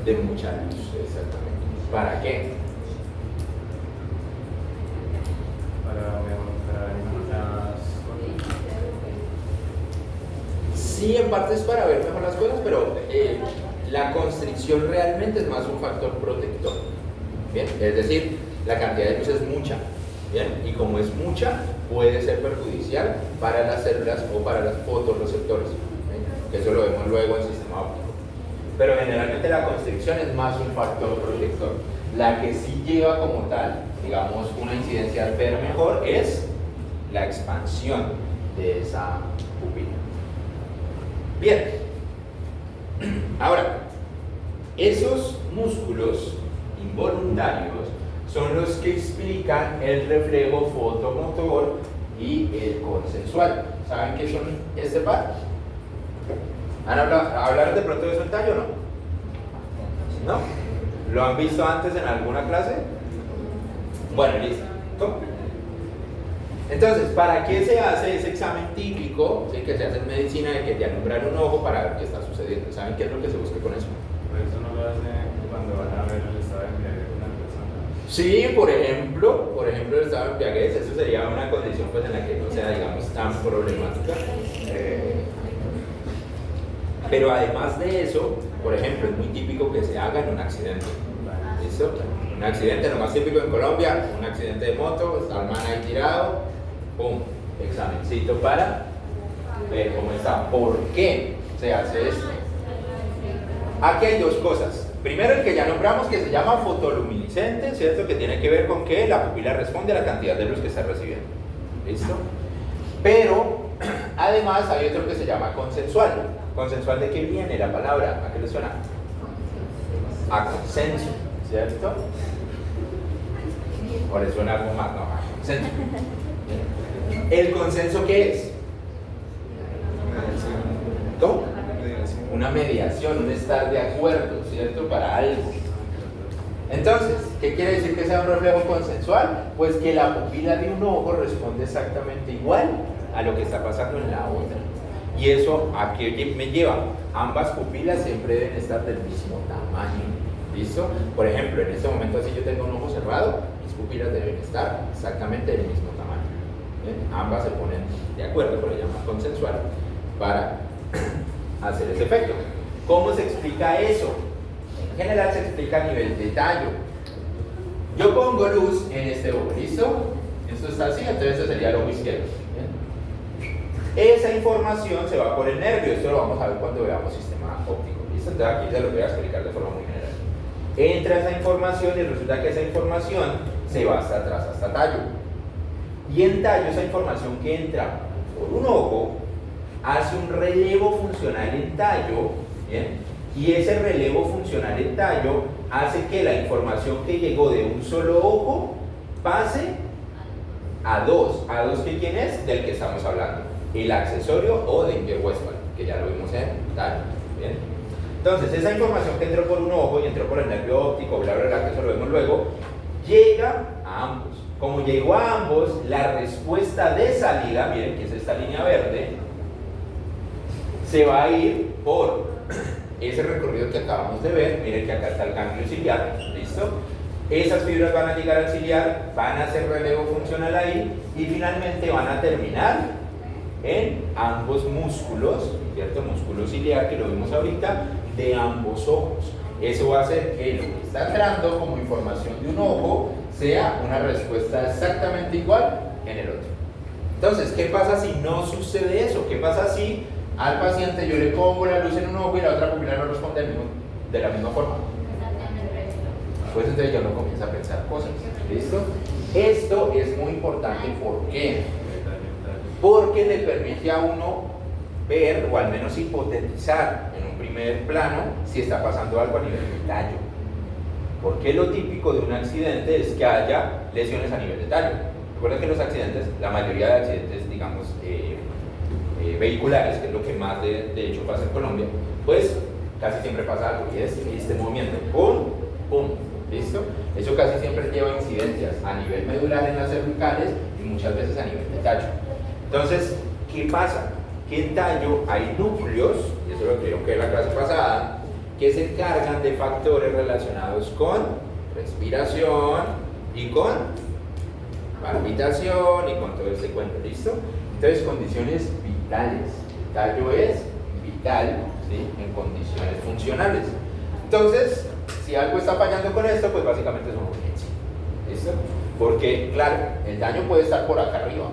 De mucha luz, exactamente. ¿Para qué? Para mejorar las cosas. Sí, en parte es para ver mejor las cosas, pero la constricción realmente es más un factor protector. ¿Bien? Es decir, la cantidad de luz es mucha. ¿Bien? Y como es mucha, puede ser perjudicial para las células o para los fotorreceptores. ¿Bien? Eso lo vemos luego en el sistema óptico. Pero generalmente la constricción es más un factor protector. La que sí lleva como tal, digamos, una incidencia al ver mejor es la expansión de esa pupila. Bien, ahora, esos músculos involuntarios son los que explican el reflejo fotomotor y el consensual. ¿Saben qué son este par? ¿Hablaron de pronto de eso en tallo o no? ¿No? ¿Lo han visto antes en alguna clase? Bueno, listo. ¿Cómo? Entonces, ¿para qué se hace ese examen típico, ¿sí?, que se hace en medicina, de que te alumbran un ojo para ver qué está sucediendo? ¿Saben qué es lo que se busca con eso? Pero eso no lo hace cuando van a ver el estado de embriaguez de una persona. Sí, por ejemplo, el estado de embriaguez, eso sería una condición pues en la que no sea, digamos, tan problemática. Pero además de eso, por ejemplo, es muy típico que se haga en un accidente. ¿Listo? Un accidente, lo más típico en Colombia, un accidente de moto, está el man ahí tirado, pum, examencito para ver cómo está. ¿Por qué se hace esto? Aquí hay dos cosas. Primero el que ya nombramos, que se llama fotoluminiscente, ¿cierto? Que tiene que ver con que la pupila responde a la cantidad de luz que está recibiendo. ¿Listo? Pero, además, hay otro que se llama consensual. ¿Consensual de qué viene la palabra? ¿A qué le suena? A consenso, ¿cierto? ¿O le suena algo más? No, a consenso. ¿El consenso qué es? ¿Cómo? Una mediación, un estar de acuerdo, ¿cierto? Para algo. Entonces, ¿qué quiere decir que sea un reflejo consensual? Pues que la pupila de un ojo responde exactamente igual a lo que está pasando en la otra. ¿Y eso a qué me lleva? Ambas pupilas siempre deben estar del mismo tamaño. ¿Listo? Por ejemplo, en este momento, si yo tengo un ojo cerrado, mis pupilas deben estar exactamente del mismo tamaño. ¿Bien? Ambas se ponen de acuerdo, por lo llaman consensual, para hacer ese efecto. ¿Cómo se explica eso? En general se explica a nivel de tallo. Yo pongo luz en este ojo, ¿listo? Esto está así, entonces este sería el ojo izquierdo. ¿Bien? Esa información se va por el nervio, esto lo vamos a ver cuando veamos sistema óptico, ¿listo? Entonces aquí se lo voy a explicar de forma muy general. Entra esa información y resulta que esa información se va hasta atrás, hasta tallo. Y en tallo esa información que entra por un ojo hace un relevo funcional en tallo, ¿bien? Y ese relevo funcional en tallo hace que la información que llegó de un solo ojo pase a dos. ¿A dos que quién es? Del que estamos hablando. El accesorio o de Inger-Westphal, que ya lo vimos en tallo, ¿bien? Entonces, esa información que entró por un ojo y entró por el nervio óptico, bla, bla, bla, que eso lo vemos luego, llega a ambos. Como llegó a ambos, la respuesta de salida, miren que es esta línea verde, se va a ir por ese recorrido que acabamos de ver. Miren que acá está el ganglio ciliar, ¿listo? Esas fibras van a llegar al ciliar, van a hacer relevo funcional ahí y finalmente van a terminar en ambos músculos, ¿cierto? Músculo ciliar, que lo vimos ahorita, de ambos ojos. Eso va a hacer que lo que está entrando como información de un ojo sea una respuesta exactamente igual en el otro. Entonces, ¿qué pasa si no sucede eso? ¿Qué pasa si al paciente yo le pongo la luz en un ojo y la otra pupila no responde de la misma forma? Pues entonces yo no comienzo a pensar cosas. ¿Listo? Esto es muy importante. ¿Por qué? Porque le permite a uno ver o al menos hipotetizar en un primer plano si está pasando algo a nivel de tallo. Porque lo típico de un accidente es que haya lesiones a nivel de tallo. Recuerden que los accidentes, la mayoría de accidentes, digamos, vehiculares, que es lo que más de hecho pasa en Colombia, pues casi siempre pasa algo y es este movimiento, pum, pum, ¿listo? Eso casi siempre lleva incidencias a nivel medular en las cervicales y muchas veces a nivel de tallo. Entonces, ¿qué pasa? Que en tallo hay núcleos, y eso lo tuvieron que ver en la clase pasada, que se encargan de factores relacionados con respiración y con palpitación y con todo este cuento, ¿listo? Entonces, condiciones vitales. Tallo es vital, ¿sí? En condiciones funcionales. Entonces, si algo está fallando con esto, pues básicamente es una urgencia, ¿listo? Porque, claro, el daño puede estar por acá arriba,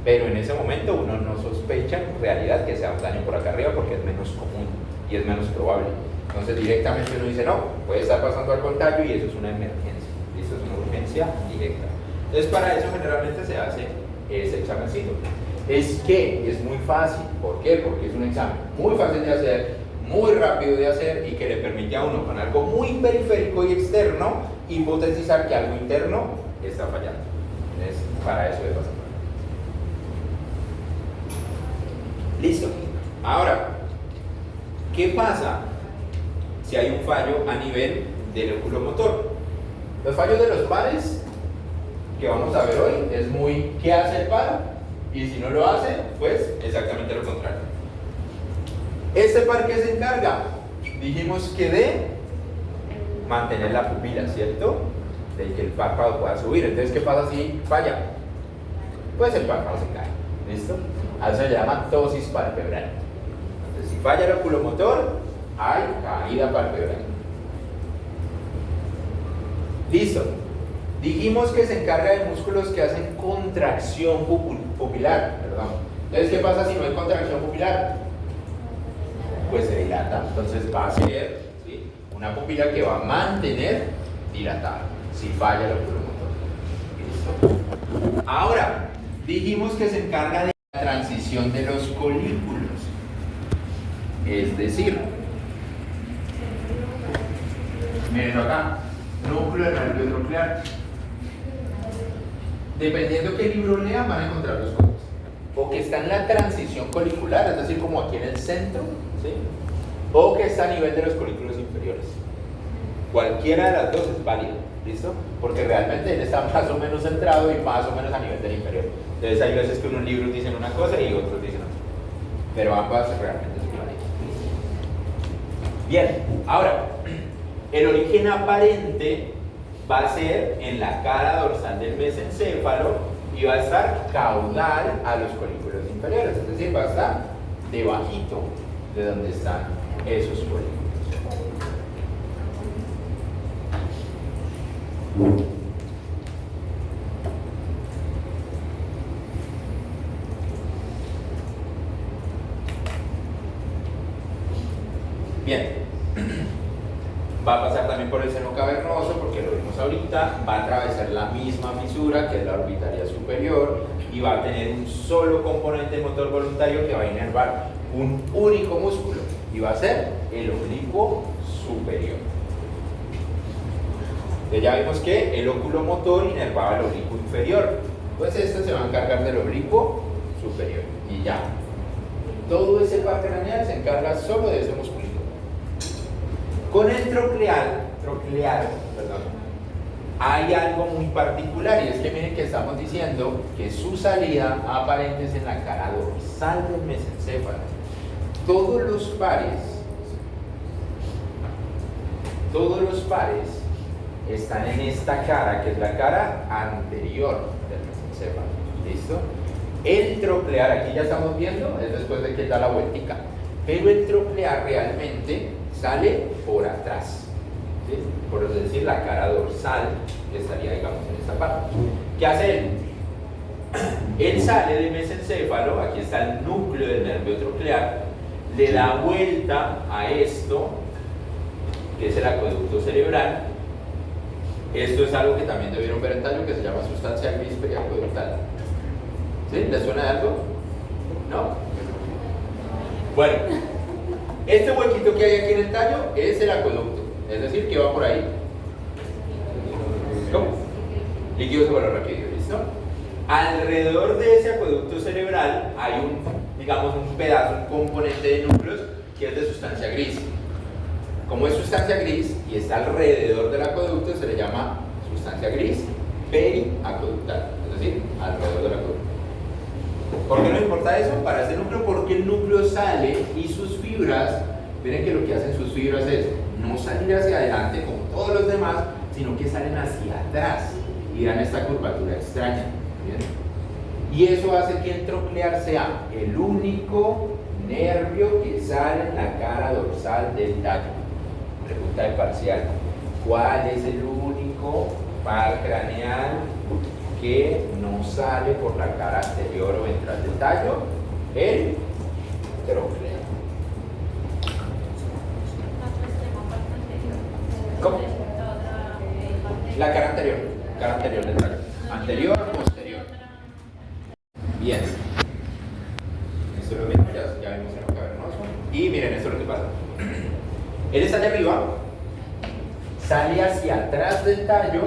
pero en ese momento uno no sospecha en realidad que sea un daño por acá arriba porque es menos común y es menos probable. Entonces directamente uno dice, no, puede estar pasando algo con tallo y eso es una emergencia. Eso es una urgencia directa. Entonces para eso generalmente se hace ese examencito. Es que es muy fácil. ¿Por qué? Porque es un examen muy fácil de hacer, muy rápido de hacer y que le permite a uno con algo muy periférico y externo hipotetizar que algo interno está fallando. Entonces para eso es bastante. Listo. Ahora, ¿qué pasa si hay un fallo a nivel del oculomotor? Los fallos de los pares que vamos a ver hoy es muy ¿qué hace el par? Y si no lo hace, pues exactamente lo contrario. ¿Este par qué se encarga? Dijimos que de mantener la pupila, ¿cierto? De que el párpado pueda subir. Entonces, ¿qué pasa si falla? Pues el párpado se cae. ¿Listo? A eso se llama ptosis palpebral. Entonces, si falla el oculomotor, hay caída palpebral. Listo. Dijimos que se encarga de músculos que hacen contracción pupilar. Perdón. Entonces, ¿qué pasa si no hay contracción pupilar? Pues se dilata. Entonces va a ser, ¿sí? Una pupila que va a mantener dilatada si falla el óculo motor. ¿Listo? Ahora, dijimos que se encarga de la transición de los colículos. Es decir, miren acá, núcleo del nervio troclear. Dependiendo qué libro lean, van a encontrar dos cosas. O que está en la transición colicular, es decir, como aquí en el centro, ¿sí? O que está a nivel de los colículos inferiores. Cualquiera de las dos es válida, ¿listo? Porque realmente él está más o menos centrado y más o menos a nivel del inferior. Entonces hay veces que unos libros dicen una cosa y otros dicen otra. Pero ambas realmente son válidas. Bien, ahora, el origen aparente va a ser en la cara dorsal del mesencéfalo y va a estar caudal a los colículos inferiores, es decir, va a estar debajito de donde están esos colículos. Bien, va a pasar también por el seno cavernoso, porque lo vimos ahorita, va a atravesar la misma fisura que es la orbitaria superior y va a tener un solo componente motor voluntario que va a inervar un único músculo y va a ser el oblicuo superior. Entonces ya vimos que el óculo motor inervaba el oblicuo inferior, pues este se va a encargar del oblicuo superior y ya. Todo ese par craneal se encarga solo de ese musculito. Con el troclear, hay algo muy particular y es que miren que estamos diciendo que su salida aparente es en la cara dorsal del mesencéfalo. Todos los pares están en esta cara, que es la cara anterior del mesencéfalo. ¿Listo? El troclear, aquí ya estamos viendo, es después de que da la vueltica, pero el troclear realmente sale por atrás, ¿sí? Por eso decir la cara dorsal que estaría, digamos, en esta parte. ¿Qué hace él? Él sale del mesencéfalo, aquí está el núcleo del nervio troclear, le da vuelta a esto, que es el acueducto cerebral. Esto es algo que también debieron ver en tallo, que se llama sustancia gris periacueductal. ¿Sí? ¿Les suena de algo? ¿No? Bueno, este huequito que hay aquí en el tallo es el acueducto, es decir, que va por ahí. ¿Cómo? Líquido cerebroraquídeo, ¿listo? Alrededor de ese acueducto cerebral hay digamos, un pedazo, un componente de núcleos que es de sustancia gris. Como es sustancia gris y está alrededor del acueducto, se le llama sustancia gris periacueductal, es decir, alrededor del acueducto. ¿Por qué nos importa eso? Para este núcleo, porque el núcleo sale y sus fibras, miren que lo que hacen sus fibras es no salir hacia adelante como todos los demás, sino que salen hacia atrás y dan esta curvatura extraña. ¿Bien? Y eso hace que el troclear sea el único nervio que sale en la cara dorsal del tallo. Pregunta de parcial: ¿cuál es el único par craneal que no sale por la cara anterior o ventral del tallo? El troclear. ¿Cómo? La cara anterior del tallo. Anterior, posterior. Bien. Esto es lo mismo, ya vimos en lo cavernoso. Y miren, esto es lo que pasa. Él está allá arriba, sale hacia atrás del tallo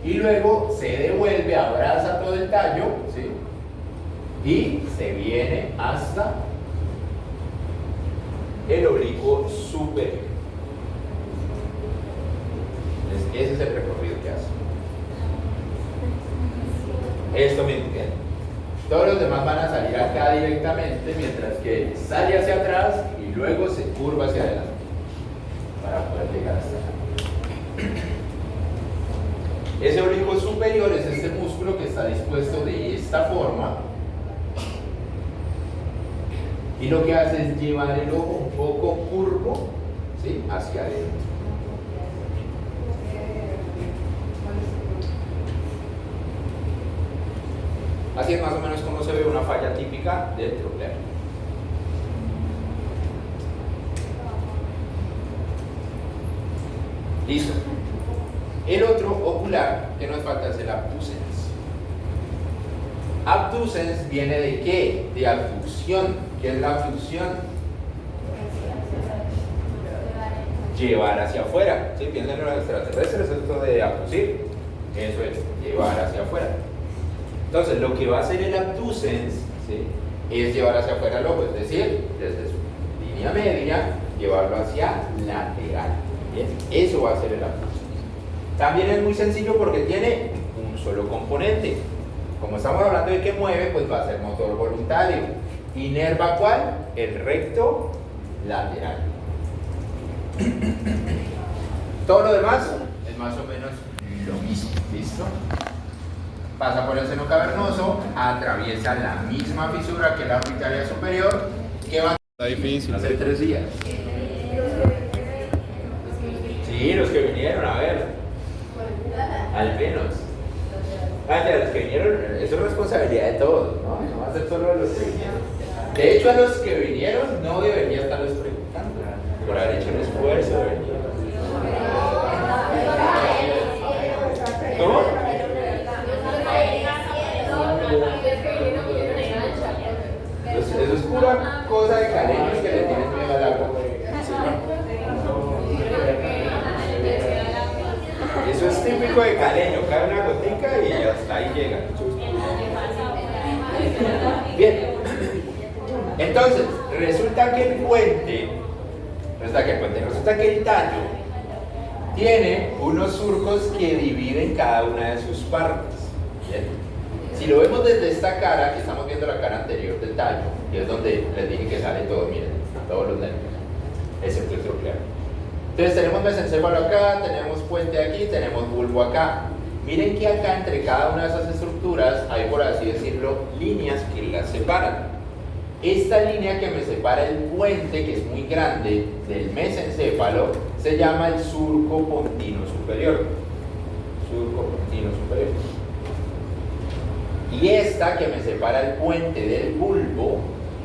y luego se devuelve, abraza todo el tallo, ¿sí? Y se viene hasta el oblicuo superior. Entonces, ese es el recorrido que hace. Esto mismo, bien. Todos los demás van a salir acá directamente, mientras que sale hacia atrás y luego se curva hacia adelante para poder llegar hasta acá. Ese oblicuo superior es este músculo que está dispuesto de esta forma y lo que hace es llevar el ojo un poco curvo, ¿sí?, hacia adentro. Así es más o menos como se ve una falla típica del troclear. Listo. El otro ocular que nos falta es el abducens. Abducens viene de qué? De abducción. ¿Qué es la abducción? Llevar hacia afuera. ¿Sí? Piensen en los extraterrestres, esto de abducir. Eso es, llevar hacia afuera. Entonces, lo que va a hacer el abducens, ¿sí?, es llevar hacia afuera el ojo, es decir, desde su línea media, llevarlo hacia lateral. ¿Bien? Eso va a ser el abducens. También es muy sencillo porque tiene un solo componente. Como estamos hablando de que mueve, pues va a ser motor voluntario. ¿Inerva cuál? El recto lateral. Todo lo demás es más o menos lo mismo. ¿Listo? Pasa por el seno cavernoso, atraviesa la misma fisura que la orbitaria superior, que va Está difícil. a hacer 3 días. Sí, los que vinieron a ver. Al menos. Ya, los que vinieron, eso es responsabilidad de todos, ¿no? No va a ser solo de los que vinieron. De hecho, a los que vinieron no debería estarles preguntando por haber hecho el esfuerzo de venir. ¿Cómo? Eso es pura cosa de caleños que le tienen miedo al agua. Eso es típico de caleño, cae una gotica y hasta ahí llega. Bien, entonces, resulta que el tallo tiene unos surcos que dividen cada una de sus partes. Bien. Si lo vemos desde esta cara, que estamos viendo la cara anterior del tallo, que es donde les dije que sale todo, miren, todos los nervios, excepto el troclear. Entonces tenemos mesencéfalo acá, tenemos puente aquí, tenemos bulbo acá. Miren que acá entre cada una de esas estructuras hay, por así decirlo, líneas que las separan. Esta línea que me separa el puente, que es muy grande, del mesencéfalo, se llama el surco pontino superior. Surco pontino superior. Y esta que me separa el puente del bulbo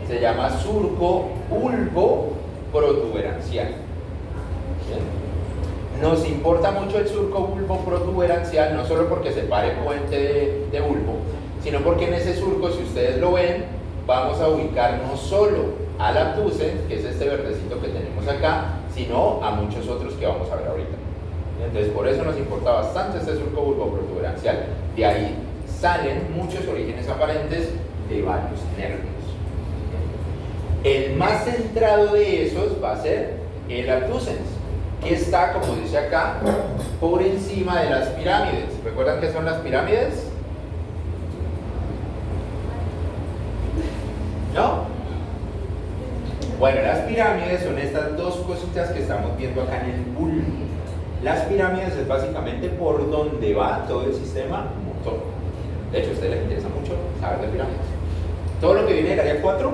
se llama surco bulbo protuberancial. ¿Bien? Nos importa mucho el surco bulbo protuberancial, no solo porque separe el puente de bulbo, sino porque en ese surco, si ustedes lo ven, vamos a ubicar no solo al abducens, que es este verdecito que tenemos acá, sino a muchos otros que vamos a ver ahorita. Entonces, por eso nos importa bastante este surco bulbo protuberancial. De ahí salen muchos orígenes aparentes de varios nervios. El más centrado de esos va a ser el abducens, que está, como dice acá, por encima de las pirámides. ¿Recuerdan qué son las pirámides? ¿No? Bueno, las pirámides son estas dos cositas que estamos viendo acá en el bulbo. Las pirámides es básicamente por donde va todo el sistema motor. De hecho, a ustedes les interesa mucho saber de pirámides. Todo lo que viene del área 4,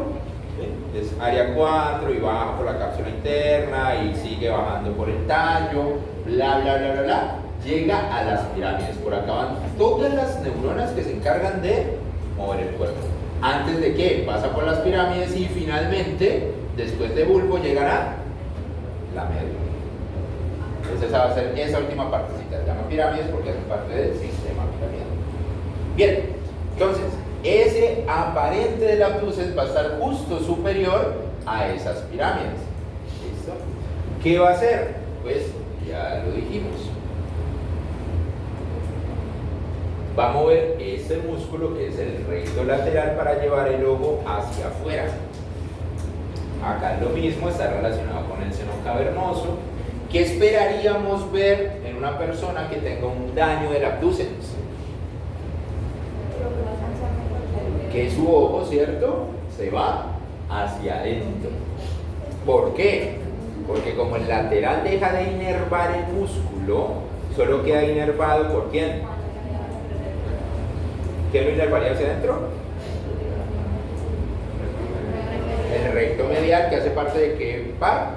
¿sí?, es área 4 y baja por la cápsula interna y sigue bajando por el tallo, bla, bla, bla, bla, bla, llega a las pirámides. Por acá van todas las neuronas que se encargan de mover el cuerpo. Antes de que pasa por las pirámides y finalmente, después de bulbo, llegará la médula. Entonces esa va a ser esa última partecita. Se llama pirámides porque hacen parte del sistema piramidal. Bien, entonces, ese aparente del abducens va a estar justo superior a esas pirámides. ¿Listo? ¿Qué va a hacer? Pues ya lo dijimos. Va a mover este músculo que es el recto lateral para llevar el ojo hacia afuera. Acá lo mismo, está relacionado con el seno cavernoso. ¿Qué esperaríamos ver en una persona que tenga un daño del abducens? Que su ojo, ¿cierto?, se va hacia adentro. ¿Por qué? Porque como el lateral deja de inervar el músculo, solo queda inervado ¿por quién? ¿Quién lo inervaría hacia adentro? El recto medial, que hace parte de qué par?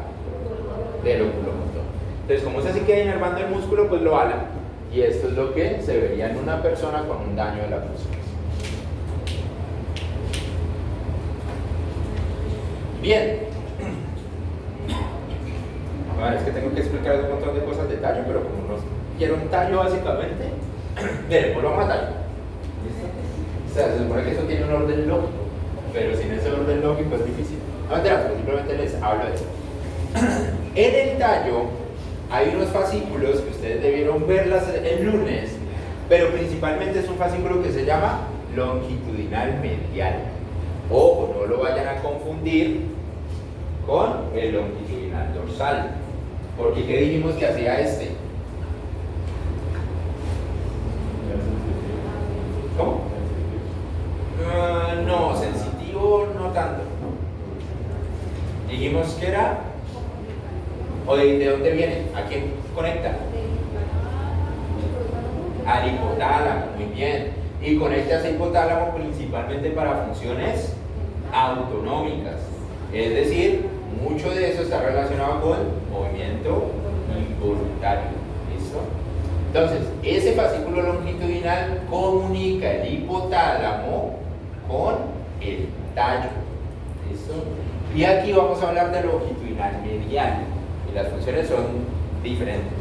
Del oculomotor. Entonces, como ese sí queda inervando el músculo, pues lo ala. Y esto es lo que se vería en una persona con un daño de la abducens. Bien, Bueno, es que tengo que explicar un montón de cosas de tallo, pero como no quiero un tallo básicamente, miren, volvamos a tallo. ¿Listo? O sea, se supone que esto tiene un orden lógico, pero sin ese orden lógico es difícil. No me enteras, simplemente les hablo de eso. En el tallo hay unos fascículos que ustedes debieron verlas el lunes, pero principalmente es un fascículo que se llama longitudinal medial. Ojo, no lo vayan a confundir con el longitudinal dorsal, porque ¿qué dijimos que hacía este? ¿Cómo? No, sensitivo no tanto. Dijimos que era, o de dónde viene, ¿a quién conecta? Al hipotálamo, muy bien. Y conecta ese hipotálamo principalmente para funciones autonómicas. Es decir, mucho de eso está relacionado con movimiento involuntario. ¿Listo? Entonces, ese fascículo longitudinal comunica el hipotálamo con el tallo. ¿Listo? Y aquí vamos a hablar de longitudinal medial. Y las funciones son diferentes.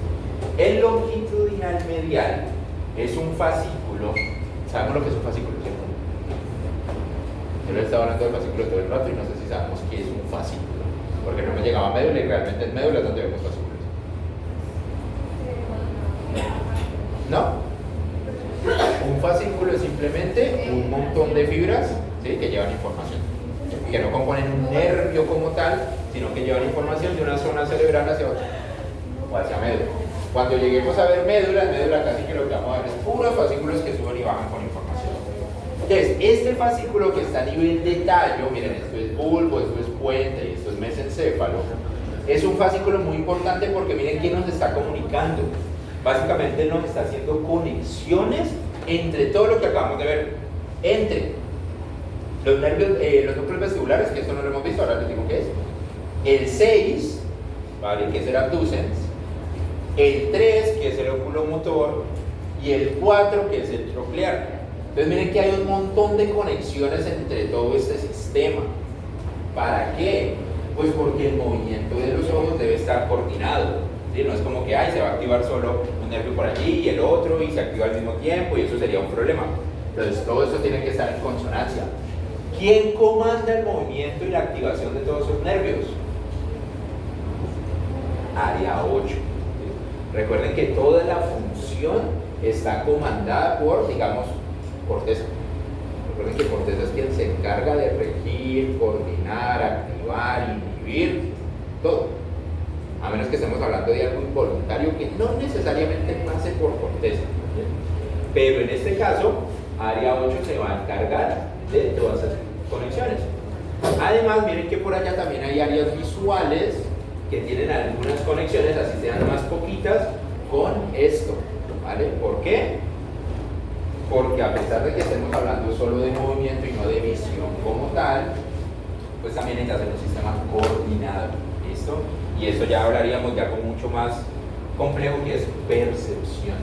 El longitudinal medial es un fascículo. ¿Sabemos lo que es un fascículo, cierto? Yo les estaba hablando del fascículo todo el rato y no sé si sabemos qué es un fascículo, porque no me llegaba a médula y realmente en médula es donde vemos fascículos. ¿No? Un fascículo es simplemente un montón de fibras, ¿sí?, que llevan información, que no componen un nervio como tal, sino que llevan información de una zona cerebral hacia otra o hacia médula. Cuando lleguemos a ver médula, en médula casi que lo que vamos a ver es puros fascículos que suben y bajan con información. Entonces, este fascículo que está a nivel de tallo, miren, esto es bulbo, esto es puente y esto es mesencéfalo, es un fascículo muy importante porque miren quién nos está comunicando. Básicamente nos está haciendo conexiones entre todo lo que acabamos de ver, entre los nervios, los núcleos vestibulares, que esto no lo hemos visto, ahora les digo qué es, el 6, ¿vale?, que es el abducens, el 3, que es el oculomotor, y el 4, que es el troclear. Entonces miren que hay un montón de conexiones entre todo este sistema. ¿Para qué? Pues porque el movimiento de los ojos debe estar coordinado, ¿sí? No es como que se va a activar solo un nervio por allí y el otro y se activa al mismo tiempo y eso sería un problema. Entonces todo esto tiene que estar en consonancia. ¿Quién comanda el movimiento y la activación de todos esos nervios? Área 8. Recuerden que toda la función está comandada por, digamos, corteza. Recuerden que corteza es quien se encarga de regir, coordinar, activar, inhibir, todo. A menos que estemos hablando de algo involuntario que no necesariamente pase por corteza. Pero en este caso, área 8 se va a encargar de todas esas conexiones. Además, miren que por allá también hay áreas visuales que tienen algunas conexiones, así sean más poquitas, con esto, ¿vale? ¿Por qué? Porque a pesar de que estemos hablando solo de movimiento y no de visión como tal, pues también necesita ser un sistema coordinado, ¿listo? Y eso ya hablaríamos ya con mucho más complejo, que es percepción,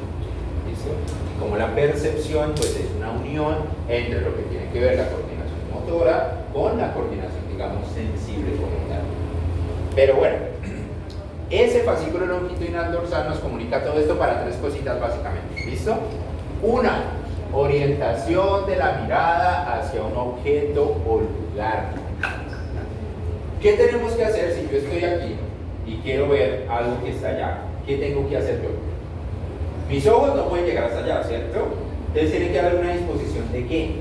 ¿listo? Y como la percepción pues es una unión entre lo que tiene que ver la coordinación motora con la coordinación, digamos, sensible como tal. Pero bueno, ese fascículo longitudinal dorsal nos comunica todo esto para tres cositas básicamente, ¿listo? Una, orientación de la mirada hacia un objeto o lugar. ¿Qué tenemos que hacer si yo estoy aquí y quiero ver algo que está allá? ¿Qué tengo que hacer yo? Mis ojos no pueden llegar hasta allá, ¿cierto? Entonces tiene que haber una disposición de ¿qué?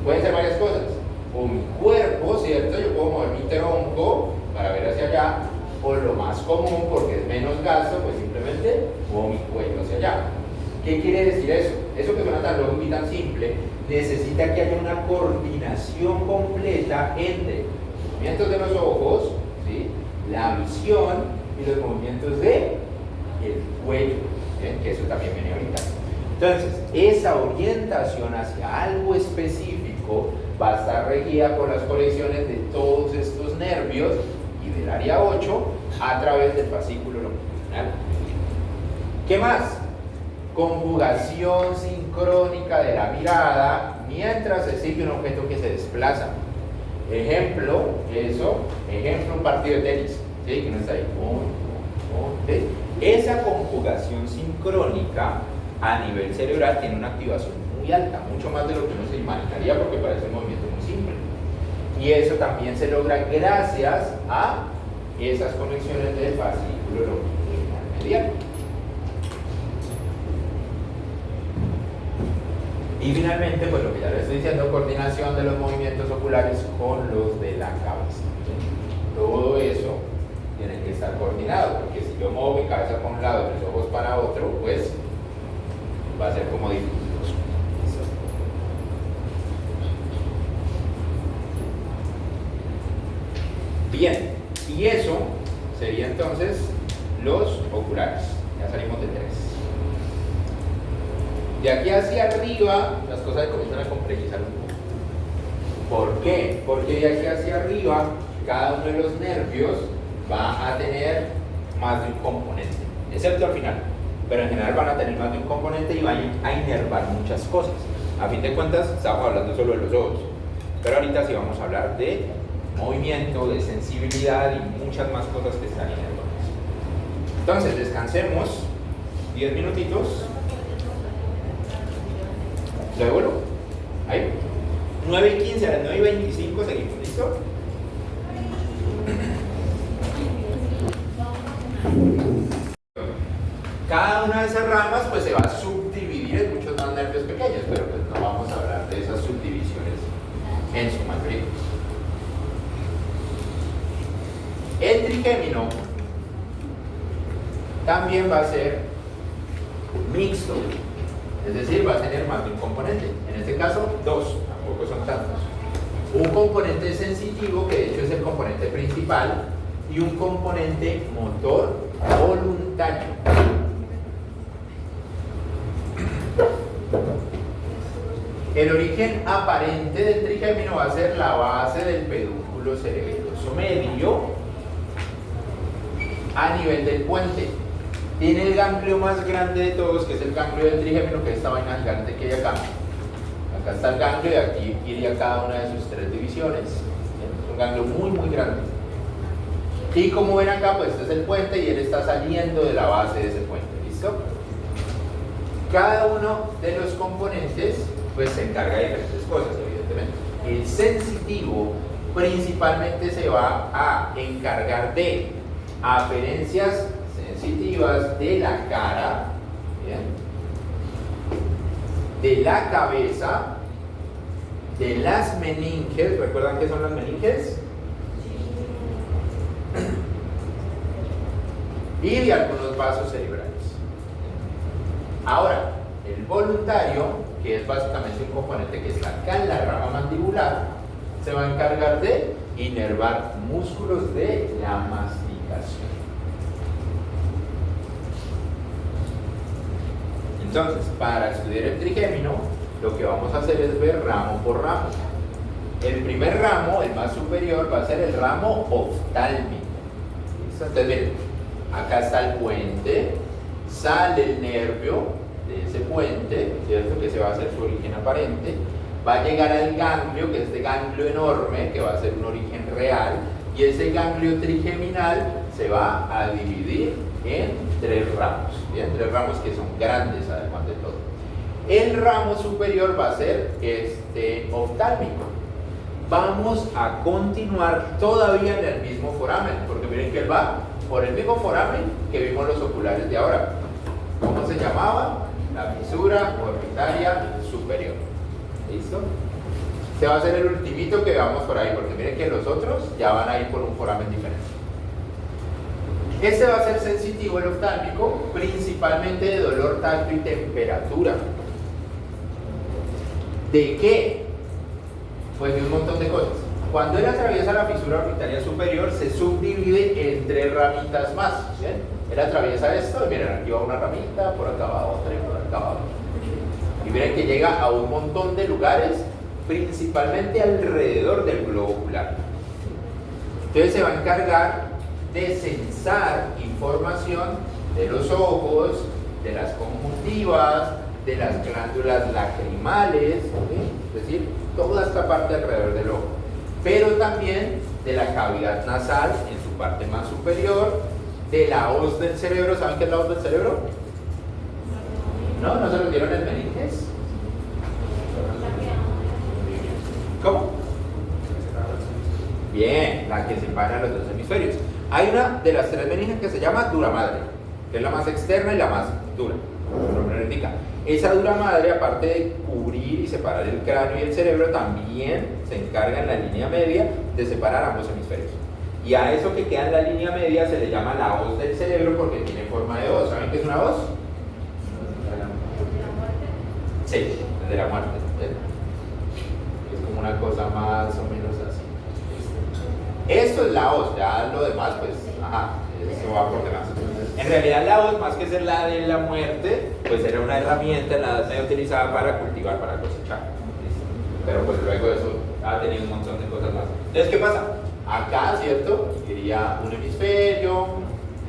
Pueden ser varias cosas. O mi cuerpo, ¿cierto? Yo puedo mover mi tronco para ver hacia allá, o lo más común, porque es menos gasto, pues simplemente muevo mi cuello hacia allá. ¿Qué quiere decir eso? Eso que suena tan lógico y tan simple, necesita que haya una coordinación completa entre los movimientos de los ojos, ¿sí?, la visión y los movimientos del cuello, ¿sí?, que eso también viene ahorita. Entonces, esa orientación hacia algo específico va a estar regida por las conexiones de todos estos nervios y del área 8 a través del fascículo longitudinal. ¿Qué más? Conjugación sincrónica de la mirada mientras se sigue un objeto que se desplaza. Ejemplo, un partido de tenis, Que no está ahí. ¿Sí? Esa conjugación sincrónica a nivel cerebral tiene una activación muy alta, mucho más de lo que uno se imaginaría porque parece un movimiento muy simple. Y eso también se logra gracias a esas conexiones del fascículo longitudinal medial. Y finalmente, pues lo que ya les estoy diciendo, coordinación de los movimientos oculares con los de la cabeza. Todo eso tiene que estar coordinado, porque si yo muevo mi cabeza para un lado y mis ojos para otro, pues va a ser como dificultoso. Bien, y eso sería entonces los oculares. Ya salimos de 3. De aquí hacia arriba, las cosas comienzan a complejizar un poco. ¿Por qué? Porque de aquí hacia arriba, cada uno de los nervios va a tener más de un componente, excepto al final. Pero en general van a tener más de un componente y van a inervar muchas cosas. A fin de cuentas, estamos hablando solo de los ojos. Pero ahorita sí vamos a hablar de movimiento, de sensibilidad y muchas más cosas que están inervadas. Entonces, descansemos 10 minutitos. Lo devuelvo. Ahí. 9:15 a las 9:25 seguimos, ¿listo? Cada una de esas ramas pues se va a subdividir en muchos más nervios pequeños, pero pues no vamos a hablar de esas subdivisiones en su mayoría. El trigémino también va a ser mixto, es decir, va a tener más de un componente, en este caso 2, tampoco son tantos. Un componente sensitivo, que de hecho es el componente principal, y un componente motor voluntario. El origen aparente del trigémino va a ser la base del pedúnculo cerebeloso medio a nivel del puente. Tiene el ganglio más grande de todos, que es el ganglio del trigémino, que es esta vaina gigante que hay acá. Acá está el ganglio y aquí iría cada una de sus 3 divisiones. Es un ganglio muy, muy grande. Y como ven acá, pues este es el puente y él está saliendo de la base de ese puente. ¿Listo? Cada uno de los componentes pues se encarga de diferentes cosas, evidentemente. El sensitivo principalmente se va a encargar de aferencias sensitivas de la cara, ¿bien?, de la cabeza, de las meninges. ¿Recuerdan qué son las meninges? Y de algunos vasos cerebrales. Ahora, el voluntario, que es básicamente un componente que está acá en la rama mandibular, se va a encargar de inervar músculos de la masticación. Entonces, para estudiar el trigémino, lo que vamos a hacer es ver ramo por ramo. El primer ramo, el más superior, va a ser el ramo oftálmico. ¿Listo? Entonces, miren, acá está el puente, sale el nervio de ese puente, ¿cierto?, que se va a hacer su origen aparente, va a llegar al ganglio, que es este ganglio enorme, que va a ser un origen real, y ese ganglio trigeminal se va a dividir en 3 ramos, ¿bien? 3 ramos que son grandes además de todo. El ramo superior va a ser oftálmico. Vamos a continuar todavía en el mismo foramen, porque miren que él va por el mismo foramen que vimos los oculares de ahora. ¿Cómo se llamaba? La fisura orbitaria superior. ¿Listo? Este va a ser el ultimito que veamos por ahí, porque miren que los otros ya van a ir por un foramen diferente. Este va a ser sensitivo, el oftálmico, principalmente de dolor, tacto y temperatura. ¿De qué? Pues de un montón de cosas. Cuando él atraviesa la fisura orbitaria superior, se subdivide en 3 ramitas más. ¿Bien? Él atraviesa esto, y miren, aquí va una ramita, por acá va otra y por acá va otra. Y miren que llega a un montón de lugares, principalmente alrededor del globo ocular. Entonces se va a encargar de censar información de los ojos, de las conjuntivas, de las glándulas lacrimales, ¿sí?, es decir, toda esta parte alrededor del ojo, pero también de la cavidad nasal en su parte más superior de la hoz del cerebro. ¿Saben qué es la hoz del cerebro? ¿No se lo dieron el meninges? ¿Cómo? Bien, la que separa los dos hemisferios. Hay una de las tres meninges que se llama dura madre, que es la más externa y la más dura. Esa dura madre, aparte de cubrir y separar el cráneo y el cerebro, también se encarga en la línea media de separar ambos hemisferios. Y a eso que queda en la línea media se le llama la hoz del cerebro porque tiene forma de hoz. ¿Saben qué es una hoz? Sí, de la muerte. Es como una cosa más o menos así. Esto es la hoz, ya lo demás, pues, eso va por demás. En realidad la hoz, más que ser la de la muerte, pues era una herramienta en la Edad Media utilizada para cultivar, para cosechar. Pero pues luego eso ha tenido un montón de cosas más. Entonces, ¿qué pasa? Acá, ¿cierto? Iría un hemisferio,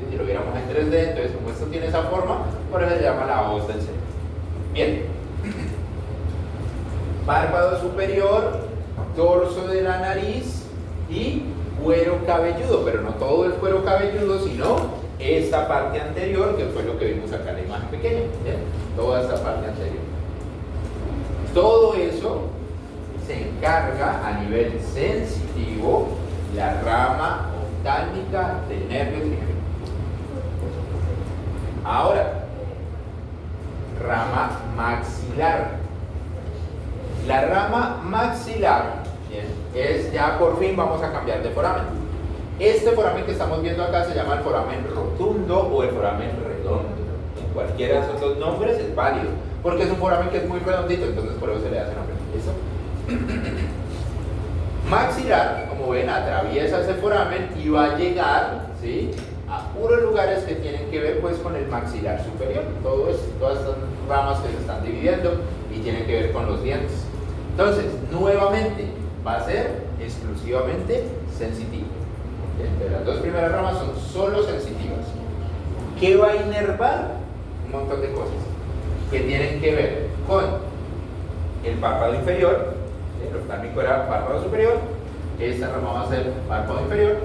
si lo viéramos en 3D, entonces como esto tiene esa forma, por eso se llama la hoz del cerebro. Bien. Párpado superior, dorso de la nariz y cuero cabelludo, pero no todo el cuero cabelludo, sino esta parte anterior, que fue lo que vimos acá en la imagen pequeña, ¿bien? Toda esta parte anterior. Todo eso se encarga a nivel sensitivo la rama oftálmica del nervio trigémino. Ahora, rama maxilar. La rama maxilar, ¿bien?, es ya por fin vamos a cambiar de foramen. Este foramen que estamos viendo acá se llama el foramen rotundo o el foramen redondo. En cualquiera de esos dos nombres es válido, porque es un foramen que es muy redondito, entonces por eso se le hace nombre. ¿Listo? Maxilar, como ven, atraviesa ese foramen y va a llegar, ¿sí?, a puros lugares que tienen que ver pues con el maxilar superior. Todas estas ramas que se están dividiendo y tienen que ver con los dientes. Entonces, nuevamente, va a ser exclusivamente sensitivo. ¿Bien? Las dos primeras ramas son solo sensitivas. ¿Qué va a inervar? Un montón de cosas que tienen que ver con el párpado inferior. El oftálmico era párpado superior. Esta rama va a ser párpado inferior,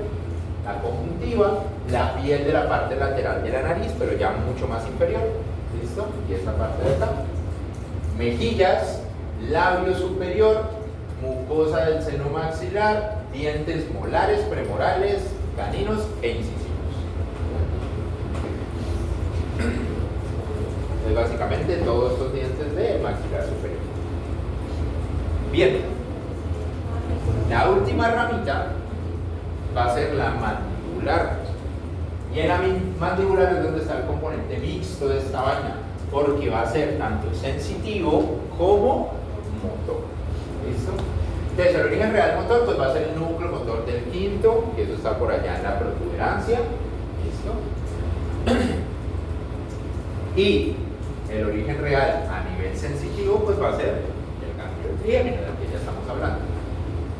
la conjuntiva, la piel de la parte lateral de la nariz, pero ya mucho más inferior. ¿Listo? Y esta parte de acá. Mejillas, labio superior, mucosa del seno maxilar, dientes molares, premorales, caninos e incisivos. Entonces, básicamente todos estos dientes de maxilar superior. Bien, la última ramita va a ser la mandibular. Y en la mandibular es donde está el componente mixto de esta vaina, porque va a ser tanto sensitivo como motor. ¿Listo? Entonces, el origen real motor pues va a ser el núcleo motor del quinto, que eso está por allá en la protuberancia. ¿Listo? Y el origen real a nivel sensitivo pues va a ser el ganglio trigeminal, del que ya estamos hablando.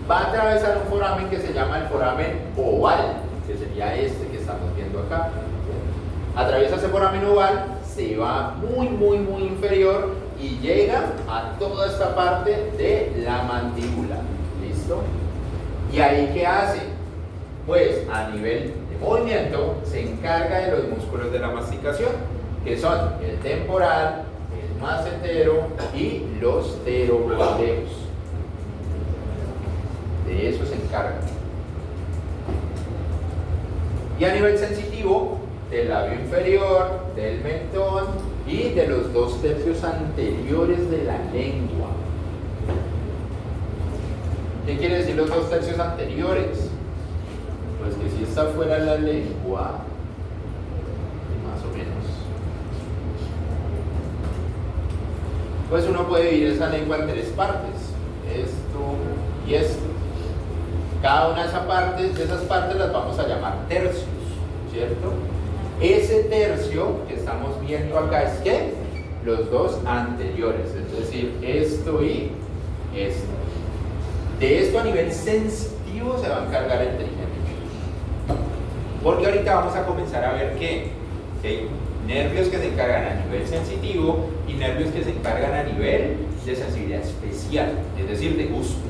Va a atravesar un foramen que se llama el foramen oval, que sería este que estamos viendo acá. Atraviesa ese foramen oval, se va muy inferior y llega a toda esta parte de la mandíbula. ¿Listo? ¿Y ahí qué hace? Pues a nivel de movimiento se encarga de los músculos de la masticación, que son el temporal, el macetero y los pterogloteos. De eso se encarga. Y a nivel sensitivo, del labio inferior, del mentón y de los 2/3 anteriores de la lengua. ¿Qué quiere decir los 2/3 anteriores? Pues que si esta fuera la lengua, más o menos, pues uno puede dividir esa lengua en 3 partes, esto y esto. Cada una de esas partes las vamos a llamar tercios, ¿cierto? Ese tercio que estamos viendo acá es ¿qué? Los 2 anteriores, es decir, esto y esto. De esto a nivel sensitivo se va a encargar el trigémino. Porque ahorita vamos a comenzar a ver que hay nervios que se encargan a nivel sensitivo y nervios que se encargan a nivel de sensibilidad especial, es decir, de gusto.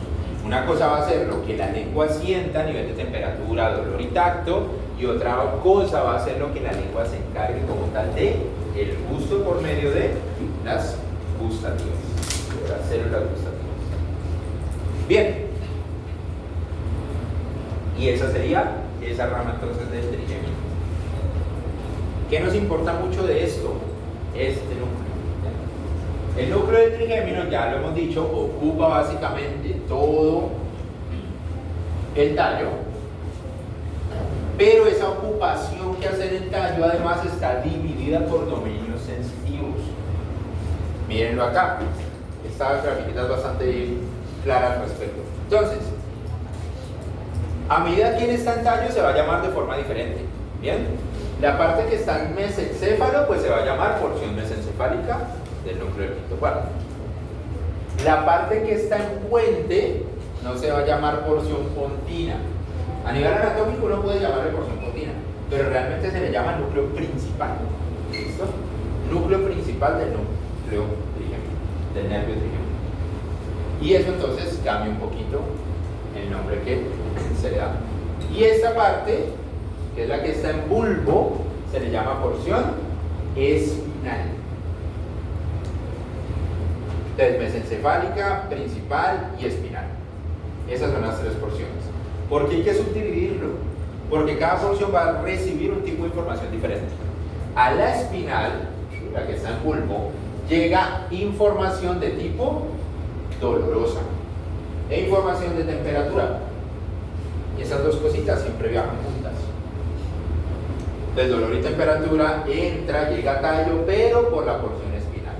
Una cosa va a ser lo que la lengua sienta a nivel de temperatura, dolor y tacto, y otra cosa va a ser lo que la lengua se encargue como tal de el gusto por medio de las gustativas, de las células gustativas. Bien, y esa sería esa rama entonces del trigémino. ¿Qué nos importa mucho de esto? Este núcleo. El núcleo del trigémino, ya lo hemos dicho, ocupa básicamente todo el tallo, pero esa ocupación que hace el tallo además está dividida por dominios sensitivos. Mírenlo acá, esta grafiquita es bastante clara al respecto. Entonces, a medida que él está en tallo se va a llamar de forma diferente. Bien, la parte que está en mesencéfalo pues se va a llamar porción mesencefálica del núcleo del quinto cuarto. La parte que está en puente no se va a llamar porción pontina. A nivel anatómico uno puede llamarle porción pontina, pero realmente se le llama núcleo principal. ¿Listo? Núcleo principal del núcleo trigémino, del nervio trigémino. Y eso entonces cambia un poquito el nombre que se le da. Y esta parte, que es la que está en bulbo, se le llama porción espinal. Entonces, mesencefálica, principal y espinal. Esas son las tres porciones. ¿Por qué hay que subdividirlo? Porque cada porción va a recibir un tipo de información diferente. A la espinal, la que está en bulbo, llega información de tipo dolorosa e información de temperatura. Y esas dos cositas siempre viajan juntas. Entonces, dolor y temperatura entra, llega a tallo, pero por la porción espinal.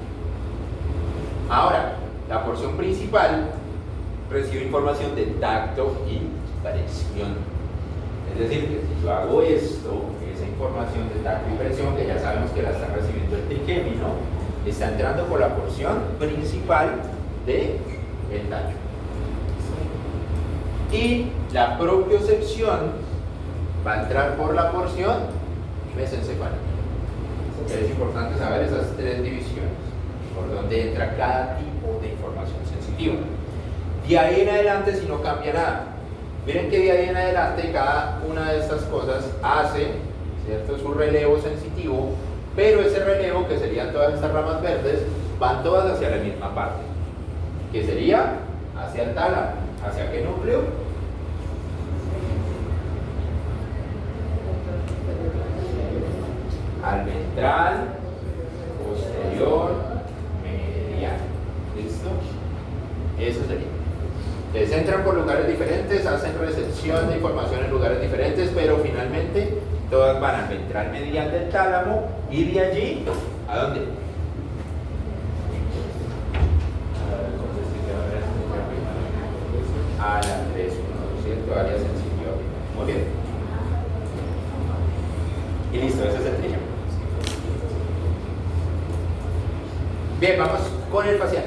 Ahora, la porción principal recibe información de tacto y presión. Es decir, que si yo hago esto, esa información de tacto y presión, que ya sabemos que la está recibiendo el trigémino, está entrando por la porción principal del tallo. Y la propiocepción va a entrar por la porción mesencefálica. Es importante saber esas tres divisiones, por donde entra cada tipo de información sensitiva. De ahí en adelante, si no cambia nada, miren que de ahí en adelante cada una de estas cosas hace, ¿cierto?, su relevo sensitivo, pero ese relevo, que serían todas estas ramas verdes, van todas hacia la misma parte, que sería hacia el tálamo. ¿Hacia qué núcleo? Al ventral, posterior, medial. ¿Listo? Eso sería. Entonces entran por lugares diferentes, hacen recepción de información en lugares diferentes, pero finalmente todas van al ventral medial del tálamo y de allí, ¿a dónde? A la 3, 1, ¿cierto? Área sensitiva. Muy bien. Y listo, ese es el trigémino. Bien, vamos con el facial.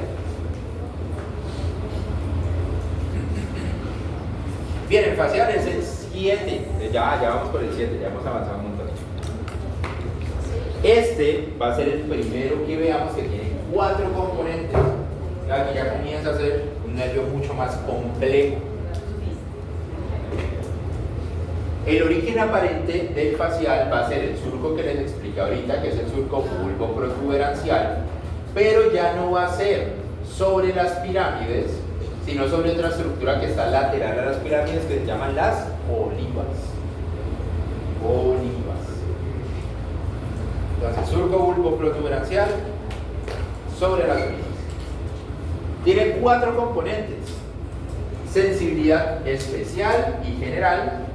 Bien, el facial es el 7. Ya vamos por el 7, ya hemos avanzado un montón. Este va a ser el primero que veamos, que tiene 4 componentes. Aquí ya comienza a ser un nervio mucho más complejo. El origen aparente del facial va a ser el surco que les expliqué ahorita, que es el surco bulbo-protuberancial, pero ya no va a ser sobre las pirámides, sino sobre otra estructura que está lateral a las pirámides, que se llaman las olivas. Entonces, surco bulbo-protuberancial sobre las olivas. Tiene 4 componentes: sensibilidad especial y general,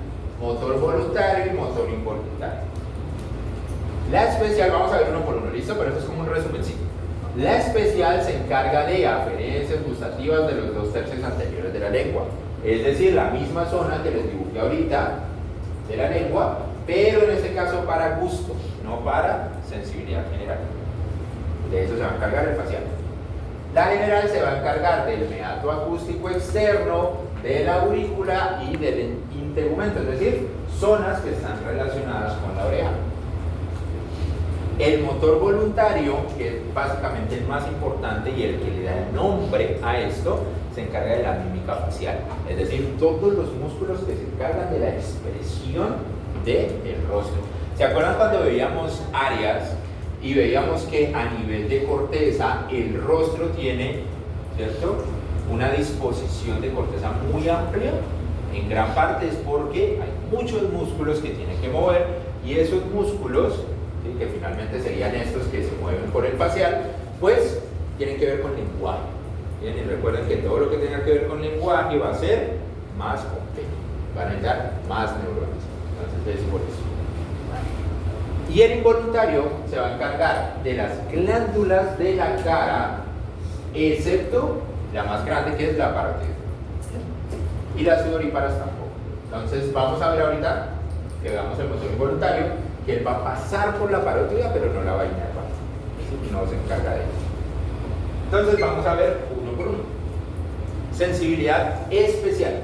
motor voluntario y motor involuntario. La especial, vamos a ver uno por uno, ¿listo? Pero eso es como un resumencito. La especial se encarga de aferencias gustativas de los 2 tercios anteriores de la lengua, es decir, la misma zona que les dibujé ahorita de la lengua, pero en este caso para gusto, no para sensibilidad general. De eso se va a encargar el facial. La general se va a encargar del meato acústico externo, de la aurícula y del integumento, es decir, zonas que están relacionadas con la oreja. El motor voluntario, que es básicamente el más importante y el que le da el nombre a esto, se encarga de la mímica facial, es decir, todos los músculos que se encargan de la expresión del rostro. ¿Se acuerdan cuando veíamos áreas y veíamos que a nivel de corteza el rostro tiene, ¿cierto?, una disposición de corteza muy amplia? En gran parte es porque hay muchos músculos que tienen que mover, y esos músculos, ¿sí?, que finalmente serían estos que se mueven por el facial, pues tienen que ver con lenguaje. Bien, y recuerden que todo lo que tenga que ver con lenguaje va a ser más complejo, van a necesitar más neuronas. Entonces es por eso. Y el involuntario se va a encargar de las glándulas de la cara, excepto la más grande, que es la parótida, y las sudoríparas tampoco. Entonces vamos a ver ahorita que veamos el motor involuntario, que él va a pasar por la parótida, pero no la va a inervar, no se encarga de eso. Entonces vamos a ver uno por uno. Sensibilidad especial.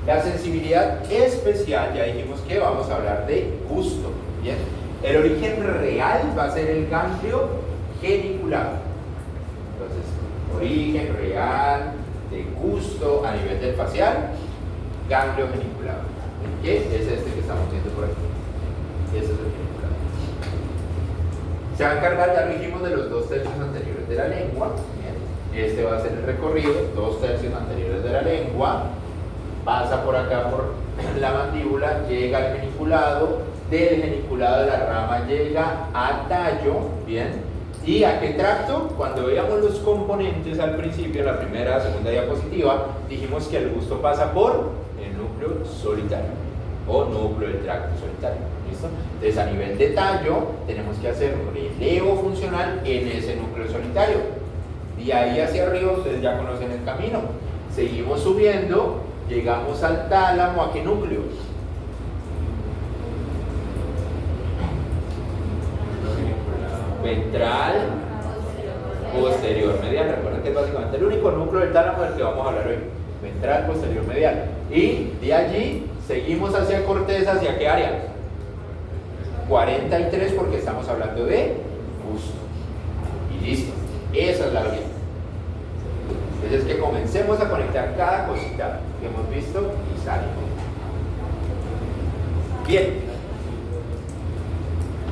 La sensibilidad especial, ya dijimos que vamos a hablar de gusto. Bien, el origen real va a ser el ganglio geniculado. Entonces, origen real de gusto a nivel del facial, ganglio geniculado, que es este que estamos viendo por aquí. Ese es el geniculado. Se va a encargar, ya lo dijimos, de los 2 tercios anteriores de la lengua. Bien, este va a ser el recorrido, 2 tercios anteriores de la lengua, pasa por acá por la mandíbula, llega al geniculado, del geniculado de la rama llega a tallo. Bien, ¿y a qué tracto? Cuando veíamos los componentes al principio, en la primera, segunda diapositiva, dijimos que el gusto pasa por el núcleo solitario o núcleo del tracto solitario. ¿Listo? Entonces, a nivel de tallo, tenemos que hacer un relevo funcional en ese núcleo solitario. Y ahí hacia arriba, ustedes ya conocen el camino. Seguimos subiendo, llegamos al tálamo. ¿A qué núcleo? Ventral posterior medial. Recuerden que es básicamente el único núcleo del tálamo del que vamos a hablar hoy. Ventral posterior medial. Y de allí seguimos hacia corteza. ¿Hacia qué área? 43, porque estamos hablando de gusto. Y listo. Esa es la vía. Entonces, que comencemos a conectar cada cosita que hemos visto y salimos. Bien.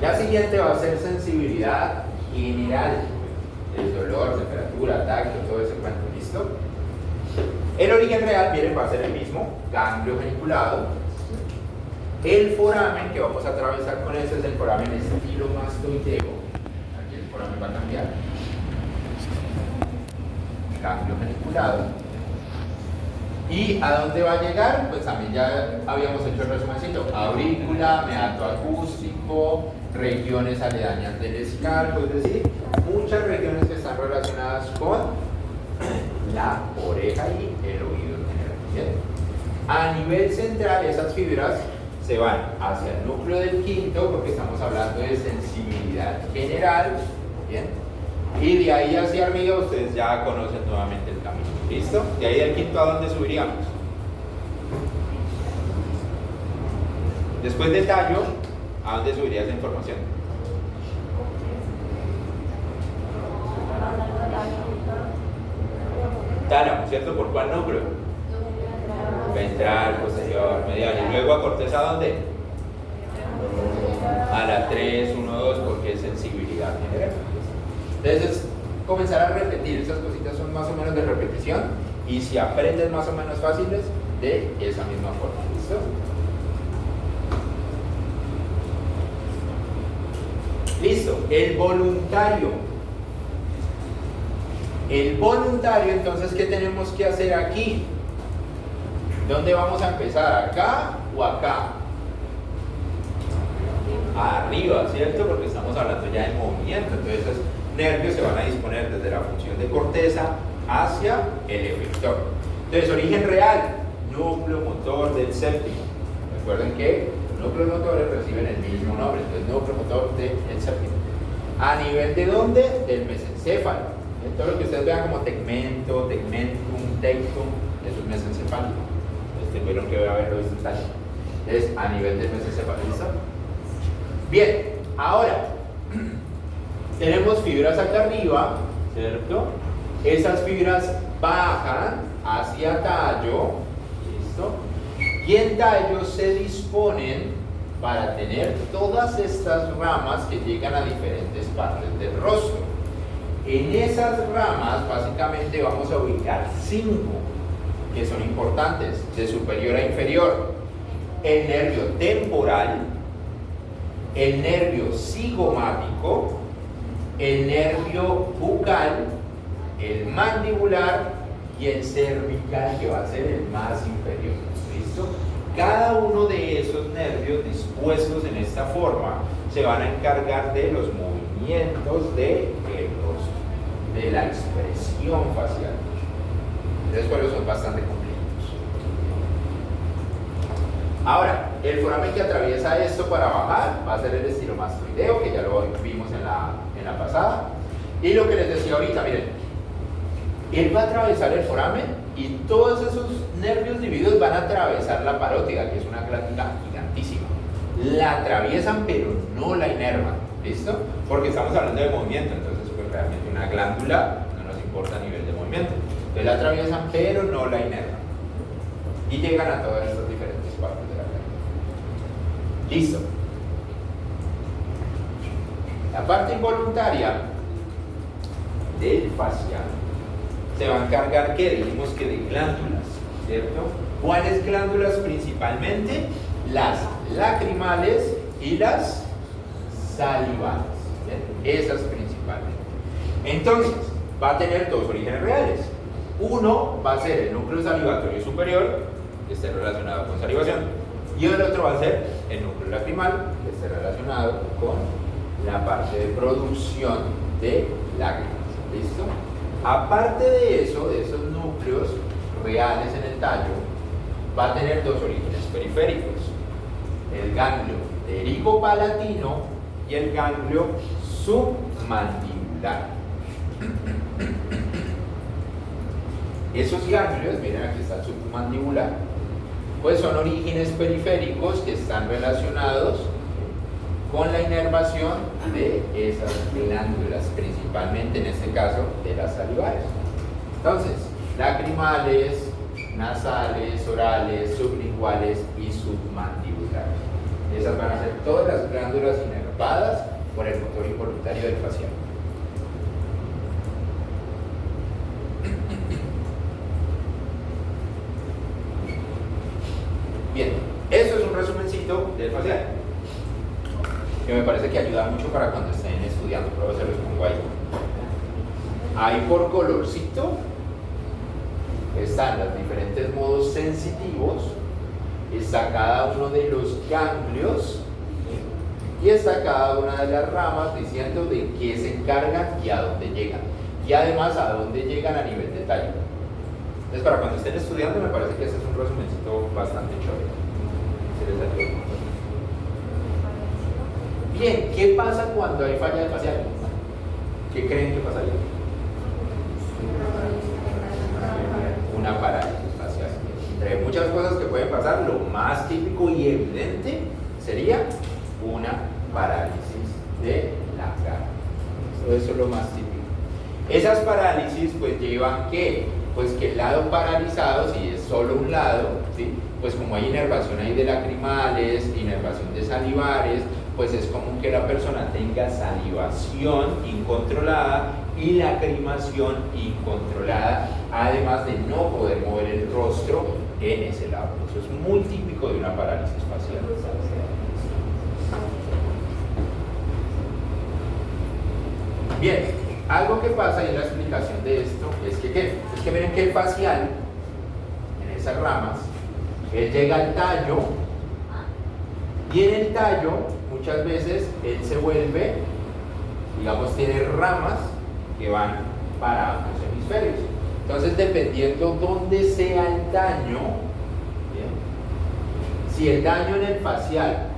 La siguiente va a ser sensibilidad general. El dolor, temperatura, tacto, todo ese cuento. ¿Listo? El origen real, miren, va a ser el mismo. Ganglio geniculado. El foramen que vamos a atravesar con ese es el foramen estilomastoideo. Aquí el foramen va a cambiar. Ganglio geniculado. ¿Y a dónde va a llegar? Pues también ya habíamos hecho el resumencito. Aurícula, meato acústico, regiones aledañas del escarpo, es decir, muchas regiones que están relacionadas con la oreja y el oído en general. ¿Bien? A nivel central, esas fibras se van hacia el núcleo del quinto, porque estamos hablando de sensibilidad general. ¿Bien? Y de ahí hacia arriba ustedes ya conocen nuevamente el camino. ¿Listo? De ahí del quinto, ¿a dónde subiríamos? Después del tallo, ¿a dónde subiría esa información? Tálamo, ¿cierto? ¿Por cuál núcleo? Ventral, posterior, medial. Y luego a corteza, ¿a dónde? A la 3, 1, 2, porque es sensibilidad general. Entonces, comenzar a repetir. Esas cositas son más o menos de repetición, y si aprendes más o menos fáciles, de esa misma forma. ¿Listo? Listo. El voluntario. El voluntario, entonces, ¿qué tenemos que hacer aquí? ¿Dónde vamos a empezar? ¿Acá o acá? Arriba, ¿cierto? Porque estamos hablando ya de movimiento. Entonces, esos nervios se van a disponer desde la función de corteza hacia el efector. Entonces, origen real, núcleo motor del séptimo. Recuerden que los núcleos motores reciben el mismo nombre. Entonces, núcleo motor del séptimo. ¿A nivel de dónde? Del mesencéfalo. Todo lo que ustedes vean como tegmento, tegmentum, tectum, eso es mesencefálico. Tuvieron que haberlo visto en taller. Es a nivel del mesencéfalo. ¿Listo? Bien, ahora tenemos fibras acá arriba, ¿cierto? Esas fibras bajan hacia tallo, ¿listo? Y en tallo se disponen para tener todas estas ramas que llegan a diferentes partes del rostro. En esas ramas básicamente vamos a ubicar 5 que son importantes, de superior a inferior: el nervio temporal, el nervio cigomático, el nervio bucal, el mandibular y el cervical, que va a ser el más inferior. ¿Listo? Cada uno de esos nervios dispuestos en esta forma se van a encargar de los movimientos del rostro, de la expresión facial. Entonces, por eso son bastante completos. Ahora, el foramen que atraviesa esto para bajar va a ser el estilomastoideo, que ya lo vimos en la pasada. Y lo que les decía ahorita, miren, él va a atravesar el foramen y todos esos nervios divididos van a atravesar la parótida, que es una glándula gigantísima. La atraviesan, pero no la inervan. ¿Listo? Porque estamos hablando de movimiento, entonces pues realmente una glándula no nos importa a nivel de movimiento. Entonces la atraviesan, pero no la inervan. Y llegan a todas estas diferentes partes de la glándula. Listo. La parte involuntaria del facial se va a encargar, que dijimos que de glándulas, ¿cierto? ¿Cuáles glándulas principalmente? Las lacrimales y las salivales. ¿Bien? Esas principalmente. Entonces, va a tener 2 orígenes reales. Uno va a ser el núcleo salivatorio superior, que esté relacionado con salivación, y el otro va a ser el núcleo lacrimal, que esté relacionado con la parte de producción de lágrimas. ¿Listo? Aparte de eso, de esos núcleos reales en el tallo, va a tener 2 orígenes periféricos: el ganglio derigopalatino y el ganglio submandibular. Esos ganglios, miren, aquí está el submandibular, pues son orígenes periféricos que están relacionados con la inervación de esas glándulas, principalmente en este caso de las salivares. Entonces, lacrimales, nasales, orales, sublinguales y submandibulares. Esas van a ser todas las glándulas inervadas por el motor involuntario del facial. Bien, eso es un resumencito del facial, que me parece que ayuda mucho para cuando estén estudiando. Pruebo se los pongo ahí. Ahí por colorcito están los diferentes modos sensitivos, está cada uno de los ganglios y está cada una de las ramas diciendo de qué se encargan y a dónde llegan. Y además a dónde llegan a nivel de tallo. Entonces, para cuando estén estudiando, me parece que este es un resumencito bastante chévere. Se les ayuda. Bien, ¿qué pasa cuando hay falla de facial? ¿Qué creen que pasaría? Una parálisis facial. Entre muchas cosas que pueden pasar, lo más típico y evidente sería una parálisis de la cara. Eso es lo más típico. Esas parálisis pues llevan que el lado paralizado, si es solo un lado, ¿sí? Pues como hay inervación ahí de lacrimales, inervación de salivares, pues es común que la persona tenga salivación incontrolada y lacrimación incontrolada, además de no poder mover el rostro en ese lado. Eso es muy típico de una parálisis facial. Bien, algo que pasa y en la explicación de esto es que miren que el facial, en esas ramas, él llega al tallo y en el tallo muchas veces él se vuelve, digamos, tiene ramas que van para ambos hemisferios. Entonces, dependiendo dónde sea el daño, ¿bien? Si el daño en el facial,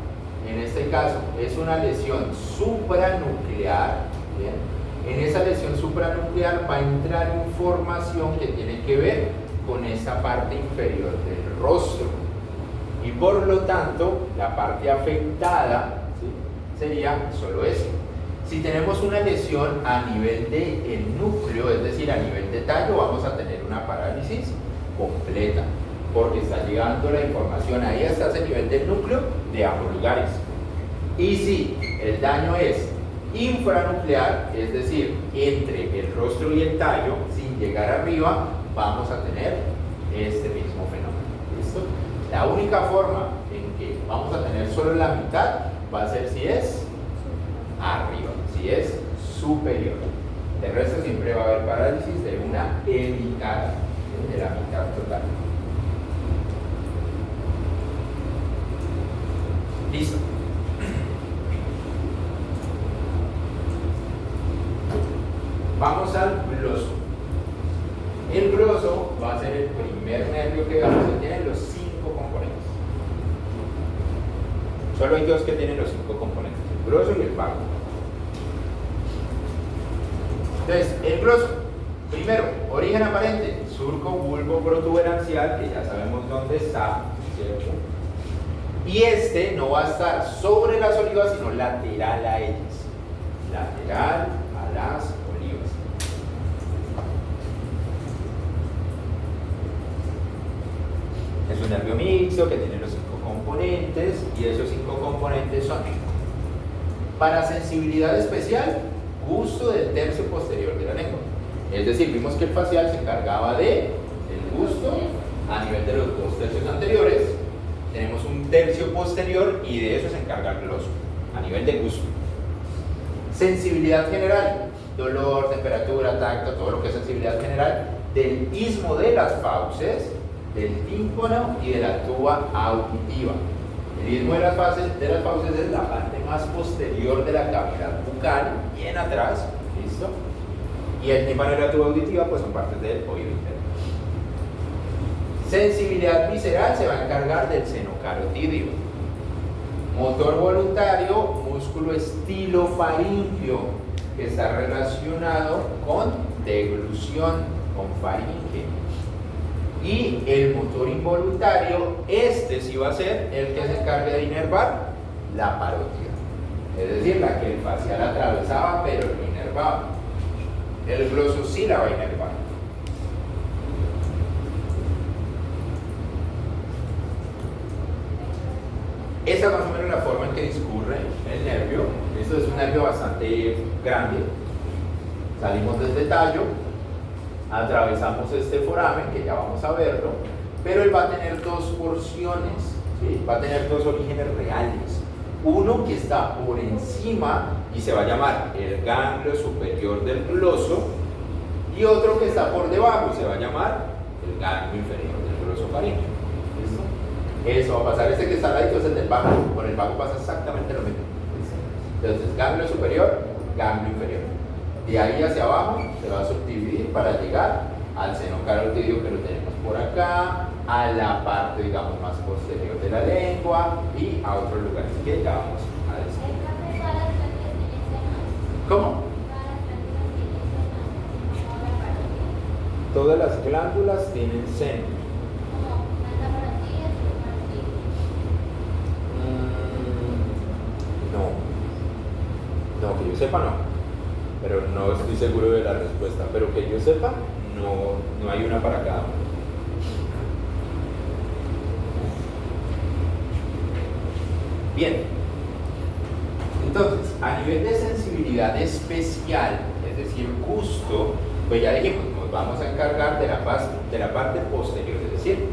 en este caso, es una lesión supranuclear, ¿bien? En esa lesión supranuclear va a entrar información que tiene que ver con esa parte inferior del rostro. Y por lo tanto, la parte afectada, ¿sí?, sería solo eso. Si tenemos una lesión a nivel del núcleo, es decir, a nivel de tallo, vamos a tener una parálisis completa. porque está llegando la información ahí hasta ese nivel del núcleo de ambos lugares. Y si el daño es infranuclear, es decir, entre el rostro y el tallo, sin llegar arriba, vamos a tener este mismo fenómeno. ¿Listo? La única forma en que vamos a tener solo la mitad va a ser si es arriba, si es superior. El resto siempre va a haber parálisis de una evitada, de la mitad total. Listo. Vamos al gloso. El gloso va a ser el primer nervio que vamos a tener los 5 componentes. Solo hay dos que tienen los 5 componentes, el gloso y el vago. Entonces, el gloso, primero, origen aparente, surco bulbo protuberancial, que ya sabemos dónde está, ¿cierto? Y este no va a estar sobre las olivas, sino lateral a ellas. Lateral a las olivas. Es un nervio mixto que tiene los 5 componentes, y esos 5 componentes son: para sensibilidad especial, gusto del tercio posterior de la lengua. Es decir, vimos que el facial se encargaba de el gusto a nivel de los 2 tercios anteriores. Tenemos un tercio posterior y de eso se encarga el gloso, a nivel de gusto. Sensibilidad general, dolor, temperatura, tacto, todo lo que es sensibilidad general, del istmo de las fauces, del tímpano y de la tuba auditiva. El istmo de las fauces es la parte más posterior de la cavidad bucal, bien atrás, ¿listo? Y el tímpano y la tuba auditiva pues son partes del oído interno. Sensibilidad visceral se va a encargar del seno carotídeo. Motor voluntario, músculo estilofaringeo, que está relacionado con deglución, con faringe. Y el motor involuntario, este sí va a ser el que se encargue de inervar la parótida. Es decir, la que el facial atravesaba pero no inervaba. El gloso sí la va a inervar. Esa es más o menos la forma en que discurre el nervio. Esto es un nervio bastante grande. Salimos desde el tallo, atravesamos este foramen, que ya vamos a verlo, pero él va a tener 2 porciones, ¿sí? Va a tener 2 orígenes reales. Uno que está por encima y se va a llamar el ganglio superior del gloso, y otro que está por debajo y se va a llamar el ganglio inferior del glosofaríngeo. ¿Listo? Eso va a pasar. Este que está al ladito es el del vago. Con el vago pasa exactamente lo mismo. ¿Listo? Entonces, ganglio superior, ganglio inferior. De ahí hacia abajo se va a subdividir para llegar al seno carotídeo, que lo tenemos por acá, a la parte, digamos, más posterior de la lengua y a otros lugares que ya vamos a decir. ¿Cómo? Todas las glándulas tienen seno. No, que yo sepa no, pero no estoy seguro de la respuesta, pero que yo sepa no hay una para cada uno. Bien, entonces a nivel de sensibilidad especial, es decir, gusto, pues ya dijimos, nos vamos a encargar de la parte posterior, es decir,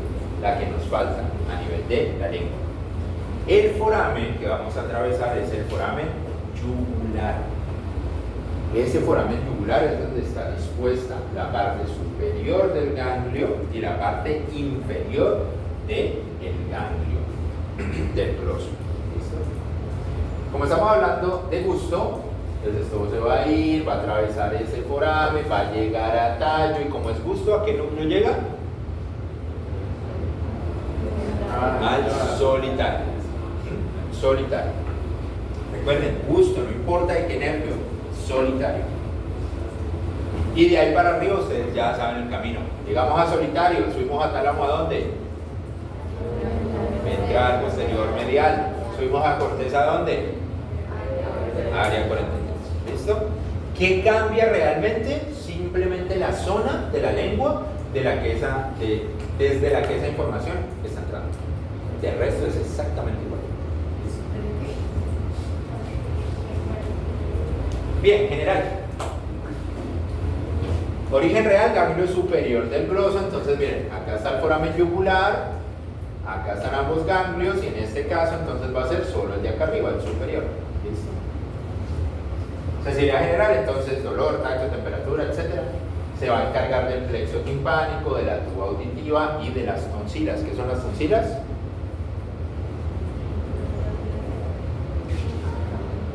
la que nos falta a nivel de la lengua. El foramen que vamos a atravesar es el foramen yugular. Ese foramen yugular es donde está dispuesta la parte superior del ganglio y la parte inferior del ganglio del gloso. ¿Listo? Como estamos hablando de gusto, entonces todo se va a ir, va a atravesar ese foramen, va a llegar a tallo, y como es gusto, ¿a qué no llega? Al solitario. Solitario. Recuerden, gusto, no importa de qué nervio, solitario. Y de ahí para arriba ustedes ya saben el camino. Llegamos a solitario, subimos a tálamo, ¿a dónde? Ventral, posterior, medial. Subimos a corteza, ¿a dónde? Área 43. ¿Listo? ¿Qué cambia realmente? Simplemente la zona de la lengua desde la que esa información está entrando. El resto es exactamente igual. Bien, general. Origen real, ganglio superior del gloso. Entonces, miren, acá está el foramen yugular, acá están ambos ganglios, y en este caso, entonces va a ser solo el de acá arriba, el superior. ¿Listo? Sensibilidad general, entonces, dolor, tacto, temperatura, etc. Se va a encargar del plexo timpánico, de la tuba auditiva y de las tonsilas. ¿Qué son las tonsilas?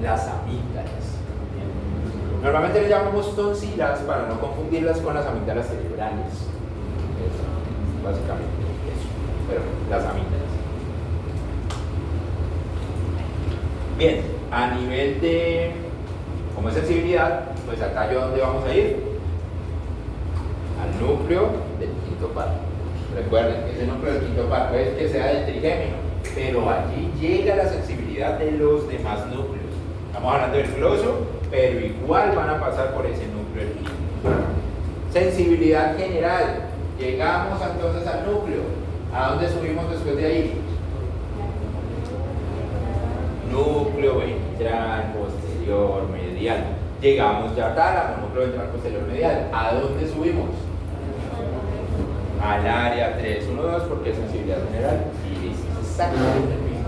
Las amígdalas. Normalmente le llamamos tonsilas para no confundirlas con las amígdalas cerebrales. Eso, básicamente eso. Pero las amígdalas. Bien, a nivel de como es sensibilidad, pues acá yo ¿dónde vamos a ir? Al núcleo del quinto párpado. Recuerden que ese núcleo del quinto párpado es que sea del trigémino, pero allí llega la sensibilidad de los demás núcleos. Estamos hablando del gloso, pero igual van a pasar por ese núcleo del quinto. Sensibilidad general. Llegamos entonces al núcleo. ¿A dónde subimos después de ahí? Núcleo ventral posterior medial. Llegamos ya a tálamo, núcleo ventral posterior medial. ¿A dónde subimos? Al área 3, 1, 2, porque es sensibilidad general. Y es exactamente el mismo.